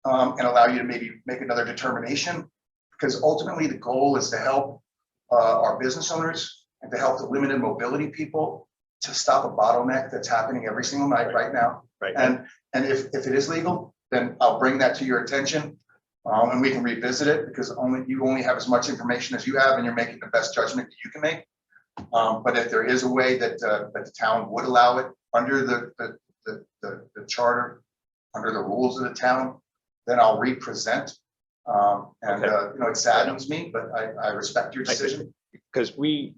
and allow you to maybe make another determination. Because ultimately the goal is to help our business owners and to help the limited mobility people to stop a bottleneck that's happening every single night right now. Right. And if it is legal, then I'll bring that to your attention. And we can revisit it because you only have as much information as you have and you're making the best judgment that you can make. But if there is a way that the town would allow it under the charter, under the rules of the town, then I'll represent. It saddens me, but I respect your decision. Because we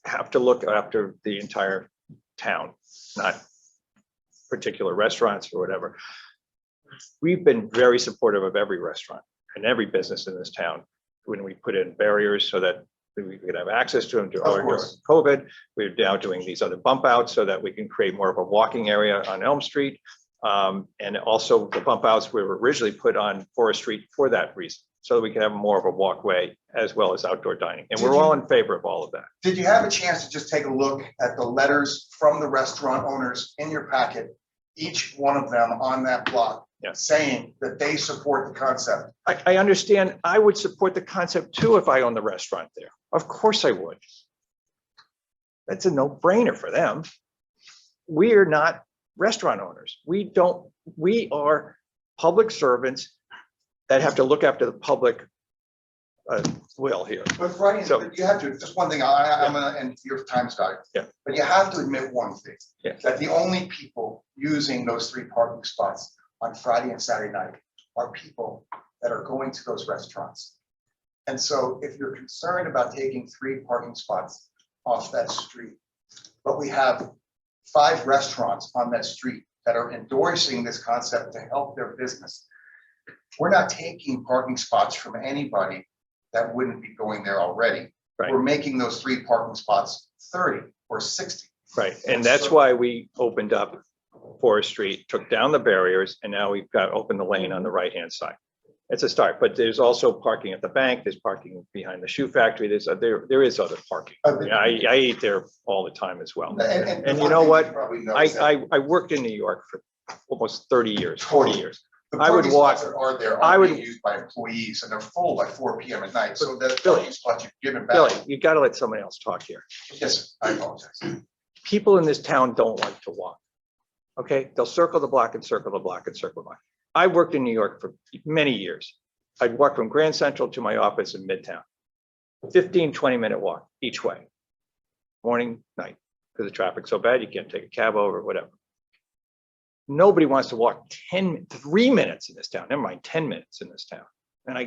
have to look after the entire town, not particular restaurants or whatever. We've been very supportive of every restaurant and every business in this town when we put in barriers so that we could have access to them during COVID. We're now doing these other bump outs so that we can create more of a walking area on Elm Street. And also the bump outs were originally put on Forest Street for that reason, so that we can have more of a walkway as well as outdoor dining. And we're all in favor of all of that. Did you have a chance to just take a look at the letters from the restaurant owners in your packet? Each one of them on that block, saying that they support the concept. I understand. I would support the concept too if I owned the restaurant there. Of course I would. That's a no-brainer for them. We are not restaurant owners. We are public servants that have to look after the public will here. But Friday, So- you have to, just one thing, I'm gonna, and your time's got it. Yeah. But you have to admit one thing. Yeah. That the only people using those 3 parking spots on Friday and Saturday night are people that are going to those restaurants. And so if you're concerned about taking 3 parking spots off that street, but we have 5 restaurants on that street that are endorsing this concept to help their business, we're not taking parking spots from anybody that wouldn't be going there already. Right. We're making those 3 parking spots 30 or 60. Right, and that's why we opened up Forest Street, took down the barriers, and now we've got open the lane on the right-hand side. It's a start, but there's also parking at the bank, there's parking behind the shoe factory, there is other parking. I eat there all the time as well. And you know what? I worked in New York for almost 30 years, 40 years. The I would parking walk- spots that are there I are would- being used by employees and they're full by 4 PM at night. So that Billy- parking spot you've given Billy, back. you gotta let somebody else talk here. Yes, I apologize. People in this town don't like to walk. Okay, they'll circle the block and circle the block and circle the block. I worked in New York for many years. I'd walk from Grand Central to my office in Midtown. 15, 20-minute walk each way. Morning, night, because the traffic's so bad, you can't take a cab over, whatever. Nobody wants to walk 3 minutes in this town, never mind 10 minutes in this town. And I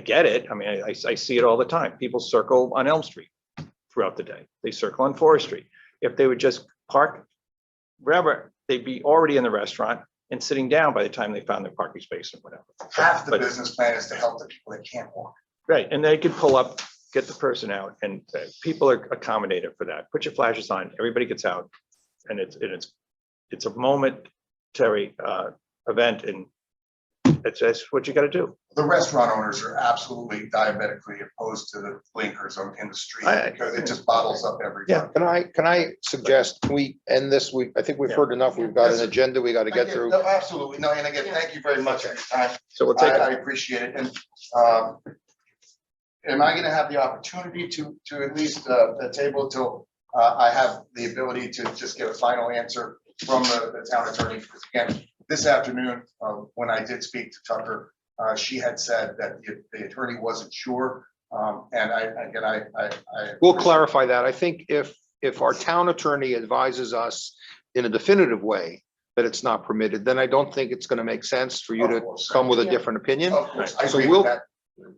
get it. I mean, I see it all the time. People circle on Elm Street throughout the day. They circle on Forest Street. If they would just park wherever, they'd be already in the restaurant and sitting down by the time they found their parking space or whatever. Half the But- business plan is to help the people that can't walk. Right, and they could pull up, get the person out, and people are accommodated for that. Put your flashes on, everybody gets out, and it's a momentary event, and that's what you got to do. The restaurant owners are absolutely diabetically opposed to the blinkers in the street because it just bottles up everything. Yeah. Can I suggest, can we end this? I think we've heard enough. We've got an agenda we got to get through. No, absolutely. No, and again, thank you very much for your time. So we'll take I it. appreciate it. And am I going to have the opportunity to at least table till I have the ability to just get a final answer from the town attorney? Because again, this afternoon, when I did speak to Tucker, she had said that the attorney wasn't sure. And I We'll clarify that. I think if our town attorney advises us in a definitive way that it's not permitted, then I don't think it's going to make sense for you Of to course. come with a different opinion. Of course, I So agree we'll- with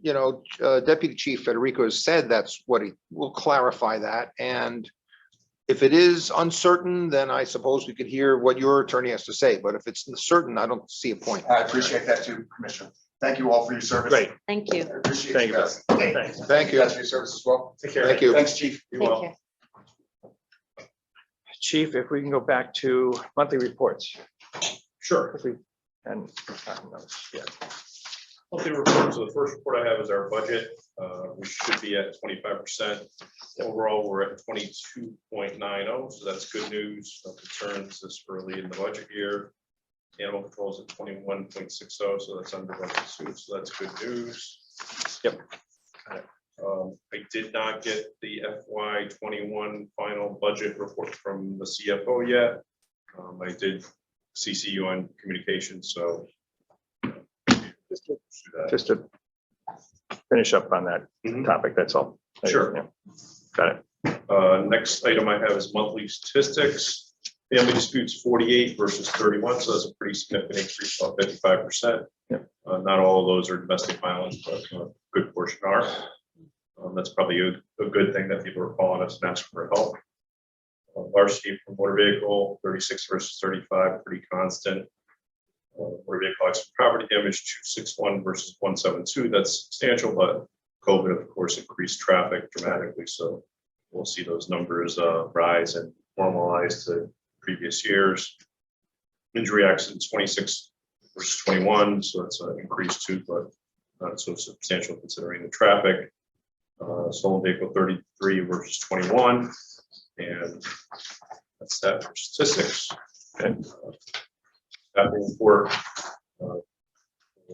that. Deputy Chief Federico has said that's what he will clarify that. And if it is uncertain, then I suppose we could hear what your attorney has to say. But if it's certain, I don't see a point. I appreciate that too, Commissioner. Thank you all for your service. Great, Thank you. I appreciate Thank you you. guys. Thanks. Thank you. Thanks for your service as well. Take care. Thank you. Thanks, chief. Be Thank well. you. Chief, if we can go back to monthly reports. Sure. If we- And, yeah, Monthly report. So the first report I have is our budget. We should be at 25%. Overall, we're at 22.90, so that's good news. No concerns this early in the budget year. Animal control is at 21.60, so that's under budget too, so that's good news. Yep. I did not get the FY 21 final budget report from the CFO yet. I did CC you on communication, so. just to finish up on that Mhm. topic, that's all. Sure. Yeah. Got it. Next item I have is monthly statistics. Family disputes 48 versus 31, so that's a pretty significant increase, about 55%. Yep. Not all of those are domestic violence, but a good portion are. That's probably a good thing that people are calling us and asking for help. Larceny for motor vehicle, 36 versus 35, pretty constant. Motor vehicle accident property damage, 261 versus 172, that's substantial, but COVID, of course, increased traffic dramatically, so we'll see those numbers rise and normalize to previous years. Injury accidents, 26 versus 21, so that's an increase too, but not so substantial considering the traffic. Stolen vehicle 33 versus 21, and that's that for statistics. And staffing report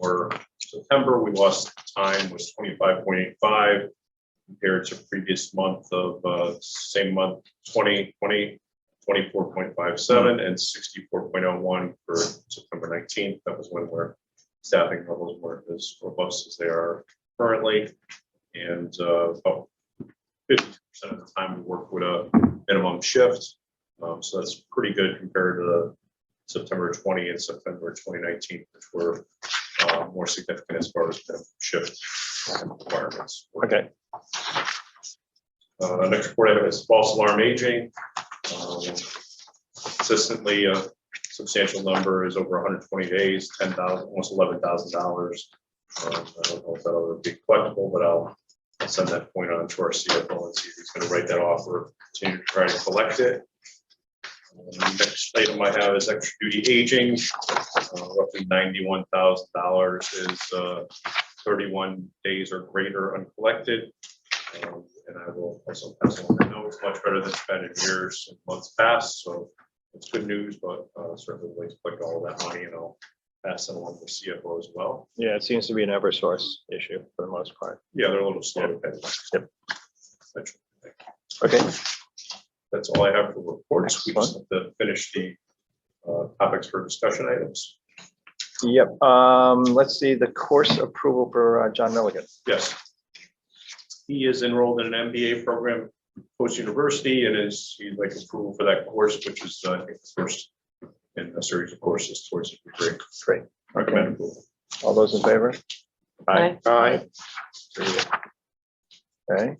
for September, we lost time was 25.85 compared to previous month of same month 2020, 24.57 and 64.01 for September 19th. That was when our staffing levels weren't as robust as they are currently. And about 50% of the time we work with a minimum shift. So that's pretty good compared to the September 20 and September 2019, which were more significant as far as the shift requirements. Okay. Next report I have is false alarm aging. Consistently, a substantial number is over 120 days, 10,000, almost $11,000. I don't know if that'll be collectible, but I'll send that point on to our CFO and see if he's going to write that off or continue to try to collect it. Next item I have is extra duty aging. Roughly $91,000 is 31 days or greater uncollected. And I will also pass along. I know it's much better than it's been in years and months past, so it's good news, but certainly like to collect all of that money, and I'll pass it along to CFO as well. Yeah, it seems to be an Eversource issue for the most part. Yeah, they're a little slow to pay. Yep. Essentially. Okay, That's all I have for reports. We just have to finish the topics for discussion items. yep. Let's see, the course approval for John Milligan. Yes. He is enrolled in an MBA program post university and he'd like approval for that course, which is I think the first in a series of courses towards the degree. Great. Recommend approval. All those in favor? Aye. Aye. Okay.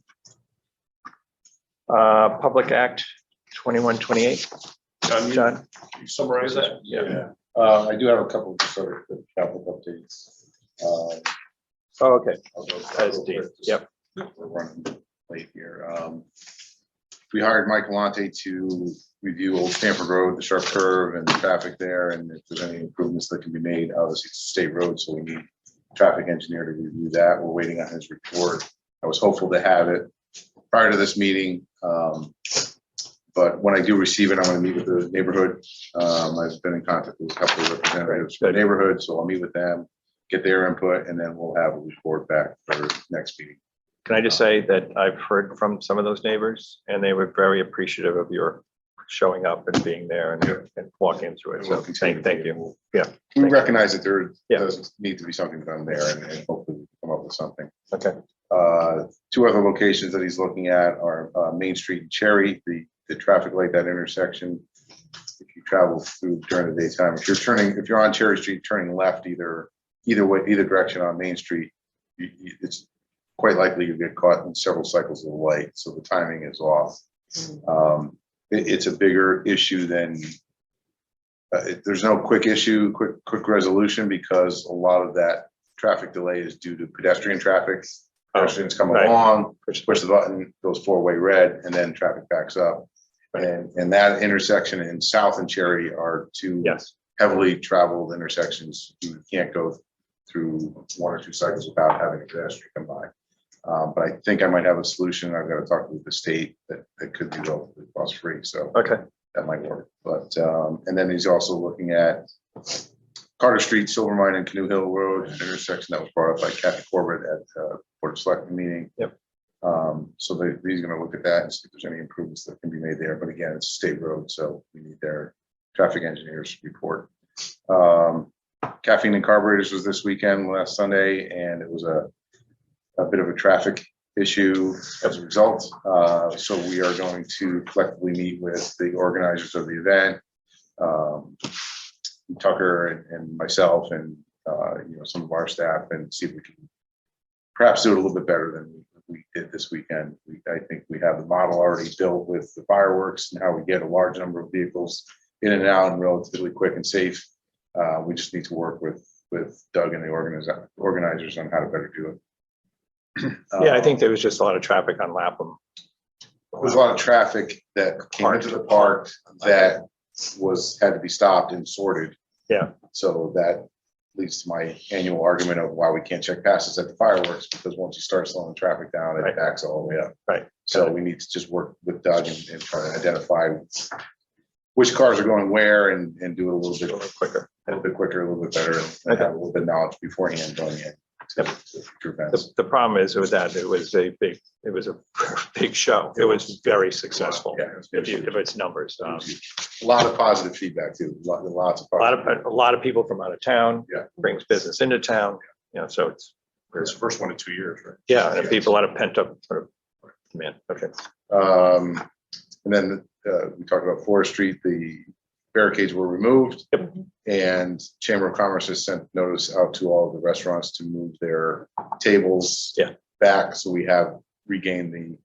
Public Act 2128, John, John? you summarize that? Yeah. I do have a couple of sort of quick capital updates. Oh, okay. As Dean, yep. We're running late here. We hired Mike Galante to review Old Stanford Road, the sharp curve and the traffic there, and if there's any improvements that can be made. Obviously, it's a state road, so we need a traffic engineer to review that. We're waiting on his report. I was hopeful to have it prior to this meeting. But when I do receive it, I'm going to meet with the neighborhood. I've been in contact with a couple of representatives from the neighborhood, so I'll meet with them, get their input, and then we'll have a report back for next meeting. Can I just say that I've heard from some of those neighbors and they were very appreciative of your showing up and being there and walking through it. So thank you. Yeah. We recognize that there Yeah. does need to be something done there, and hopefully we can come up with something. Okay. Two other locations that he's looking at are Main Street and Cherry, the traffic light, that intersection. If you travel through during the daytime, if you're on Cherry Street, turning left either way, either direction on Main Street, it's quite likely you get caught in several cycles of the light, so the timing is off. It's a bigger issue than there's no quick resolution because a lot of that traffic delay is due to pedestrian traffic. Pedestrians come right. along, push the button, goes four-way red, and then traffic backs up. And that intersection in South and Cherry are two Yes. heavily traveled intersections. You can't go through one or two cycles without having a pedestrian come by. But I think I might have a solution. I've got to talk with the state that could be relatively cost-free, so Okay. that might work. But, and then he's also looking at Carter Street, Silver Mine and Canoe Hill Road, an intersection that was brought up by Kathy Corbett at Board of Selectmen meeting. Yep. So he's gonna look at that and see if there's any improvements that can be made there. But again, it's a state road, so we need their traffic engineers report. Caffeine and carburetors was this weekend, last Sunday, and it was a bit of a traffic issue as a result. So we are going to collectively meet with the organizers of the event, Tucker and myself and some of our staff, and see if we can perhaps do it a little bit better than we did this weekend. I think we have the model already built with the fireworks and how we get a large number of vehicles in and out and relatively quick and safe. We just need to work with Doug and the organizers on how to better do it. Yeah, I think there was just a lot of traffic on Lapham. There was a lot of traffic that came into the park that had to be stopped and sorted. Yeah. So that leads to my annual argument of why we can't check passes at the fireworks, because once you start slowing traffic down, it Right. backs all the way up. Right. So we need to just work with Doug and try to identify which cars are going where and do it a little bit quicker, a little bit better, and have a little bit of knowledge beforehand going in. To future events. The problem is with that, it was a big show. It was very successful. Yeah, it was If it's numbers. a lot of positive feedback too. Lots of A lot of people from out of town. Yeah. Brings business into town. So it's It's the first one in 2 years, right? yeah, and people, a lot of pent up sort of demand. Okay. And then we talked about Forest Street. The barricades were removed. Yep. And Chamber of Commerce has sent notice out to all of the restaurants to move their tables back. So we have regained the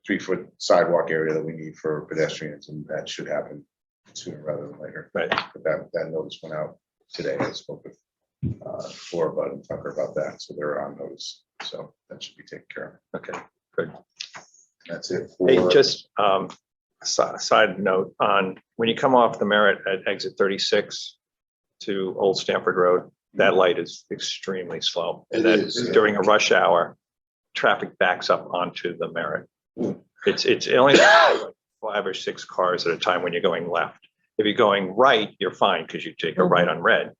3-foot sidewalk area that we need for pedestrians, and that should happen sooner rather than later. Right. But that notice went out today. I spoke with Laura Budd and Tucker about that. So they're on notice. So that should be taken care of. Okay, good. That's it. Hey, for- just side note on when you come off the Merritt at exit 36 to Old Stamford Road, that light is extremely slow. And It that is. during a rush hour, traffic backs up onto the Merritt. It's only like 5 or 6 cars at a time when you're going left. If you're going right, you're fine because you take a right on red.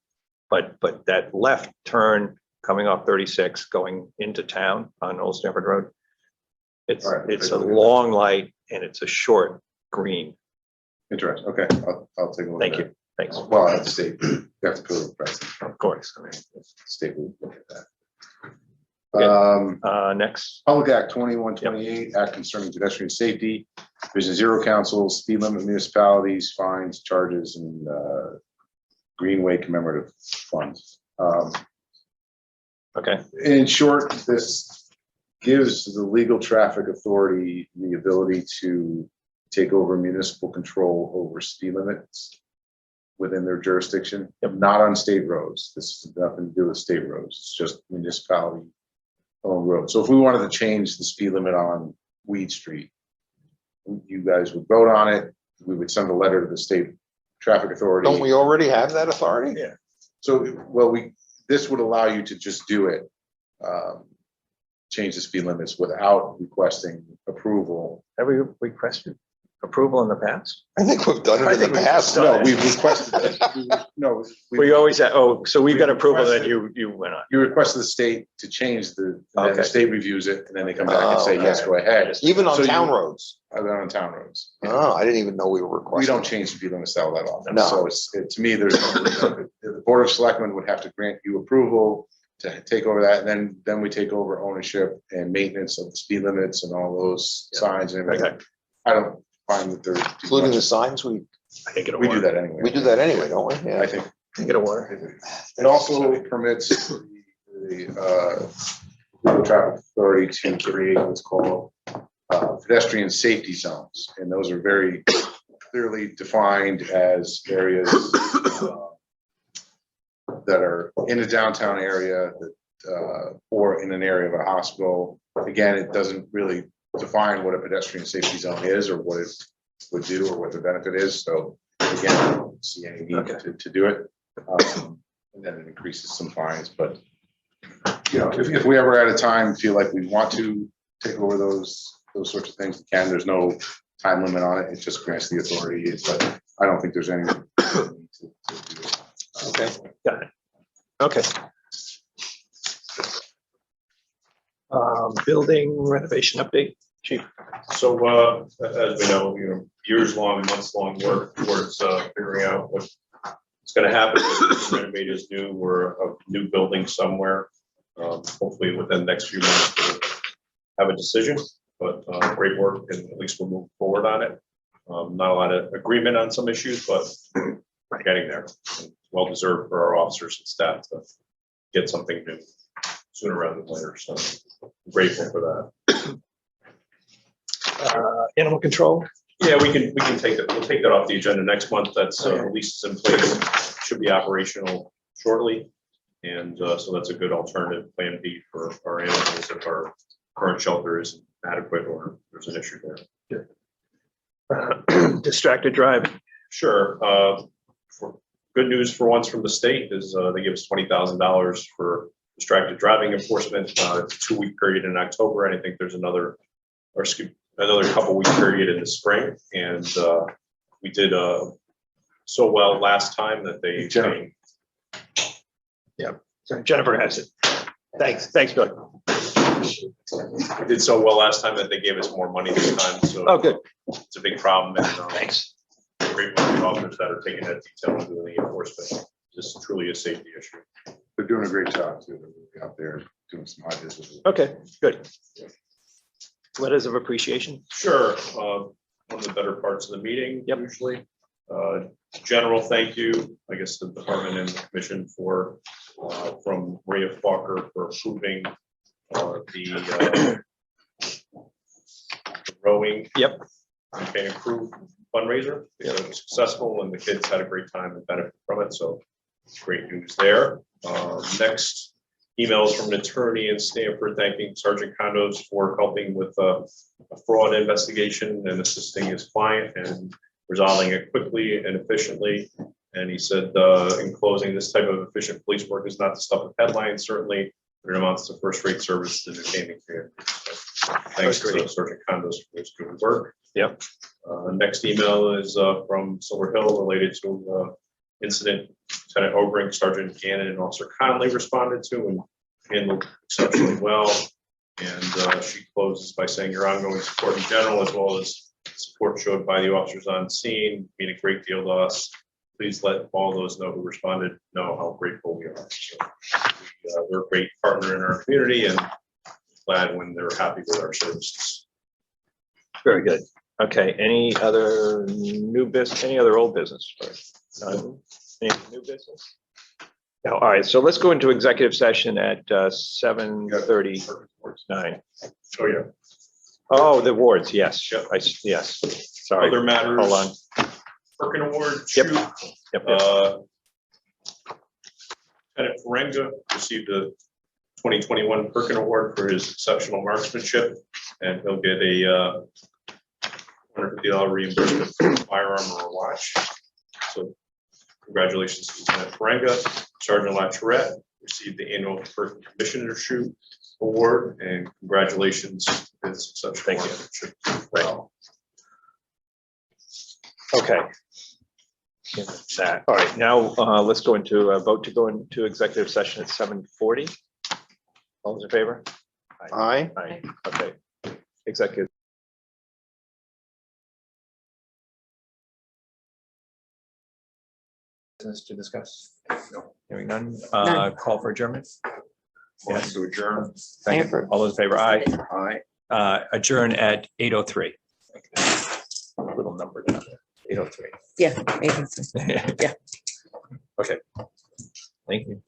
But that left turn coming off 36 going into town on Old Stamford Road, it's All right, it's take a a look at long light and it's a short green. Interesting. Okay, I'll take a look. Thank at you. Thanks. that. Well, at the state, you have to go to the president. Of course. I mean, State will look at that. Okay. Next. Public Act 2128, Act concerning pedestrian safety, Division 0 councils, speed limit municipalities, fines, charges, and Greenway commemorative funds. Okay. In short, this gives the legal traffic authority the ability to take over municipal control over speed limits within their jurisdiction, not on state roads. This has nothing to do with state roads. It's just municipality owned roads. So if we wanted to change the speed limit on Weed Street, you guys would vote on it. We would send a letter to the state traffic authority. Don't we already have that authority? Yeah. So, well, this would allow you to just do it, change the speed limits without requesting approval. Have we requested approval in the past? I think we've done it in the past. No, we've requested it. No, We always, so we got approval that you went on. you requested the state to change and then Okay. the state reviews it, and then they come back and say, yes, go ahead. Even on So town you- roads. Other on town roads. Oh, I didn't even know we were We requesting. don't change speed limits that often. No. So to me, the Board of Selectmen would have to grant you approval to take over that, and then we take over ownership and maintenance of the speed limits and all those signs and everything. Okay. I don't find that there's. Including the signs, we I think it'll We do work. that anyway. do that anyway, don't we? Yeah. I think. I think it'll work. It also permits the traffic authority to create what's called pedestrian safety zones. And those are very clearly defined as areas that are in a downtown area that or in an area of a hospital. Again, it doesn't really define what a pedestrian safety zone is or what it would do or what the benefit is. So again, I don't see any need to do it. And then it increases some fines, but you know, if we ever at a time feel like we want to take over those sorts of things, we can. There's no time limit on it. It just grants the authority. But I don't think there's any need to do it. Okay, got it. Okay. Building renovation update, Chief. So, as we know, years long, months long work towards figuring out what's going to happen. Renovate is new. We're a new building somewhere. Hopefully within the next few months, we'll have a decision, but great work, and at least we'll move forward on it. Not a lot of agreement on some issues, but we're getting there. Well deserved for our officers and staff to get something new sooner rather than later. So I'm grateful for that. Animal control. Yeah, we can take that. We'll take that off the agenda next month. That's the lease is in place, should be operational shortly. And so that's a good alternative plan B for our animals if our current shelter isn't adequate or there's an issue there. Distracted driving. Sure. For good news for once from the state is they give us $20,000 for distracted driving enforcement. It's a 2-week period in October, and I think there's another couple week period in the spring. And we did so well last time that they. So Jennifer has it. Thanks, Bill. We did so well last time that they gave us more money this time. So Oh, good. it's a big problem. And Thanks. great work with officers that are taking that detail and doing the enforcement. This is truly a safety issue. They're doing a great job too. They're really out there doing some high visits. Okay, good. Letters of appreciation. Sure. One of the better parts of the meeting, usually. General thank you, I guess, to the department and the commission for from Maria Falker for approving the rowing. Campaign approved fundraiser. It was successful and the kids had a great time and benefit from it. So great news there. Next emails from an attorney in Stanford thanking Sergeant Condos for helping with a fraud investigation and assisting his client and resolving it quickly and efficiently. And he said, in closing, this type of efficient police work is not the stuff of headlines, certainly, but it amounts to first-rate service to the Newcastle community. So, thanks to Sergeant Condos for his good work. Next email is from Silver Hill related to incident Lieutenant Obrink, Sergeant Gannon, and Officer Conley responded to and handled exceptionally well. And she closes by saying your ongoing support in general, as well as support showed by the officers on scene, mean a great deal to us. Please let all those know who responded know how grateful we are. So, we're a great partner in our community and glad when they're happy with our services. Very good. Okay, any other new business, any other old business? None? Any new business? No, all right, so let's go into executive session at 7:39. Oh, yeah. Oh, the awards, yes, yes, sorry. Other matters. Hold on. Perkin Award. Yep. shoot. Yep. Lieutenant Ferenga received a 2021 Perkin Award for his exceptional marksmanship, and he'll get a $150 reimbursement for a firearm or a watch. So congratulations to Lieutenant Ferenga. Sergeant Latourette received the annual Perkin Commissioner Shoot Award, and congratulations to his exceptional marksmanship as well. Okay. All right, now let's go into a vote to go into executive session at 7:40. All those in favor? Aye. Aye. Okay. Executive. Business to discuss. No, hearing none. Call for adjournment. Yes, to adjourn. Thank you. All those in favor? Aye. Aye. Adjourn at 8:03. Little number down there. 8:03. Yeah. Yeah. Okay. Thank you.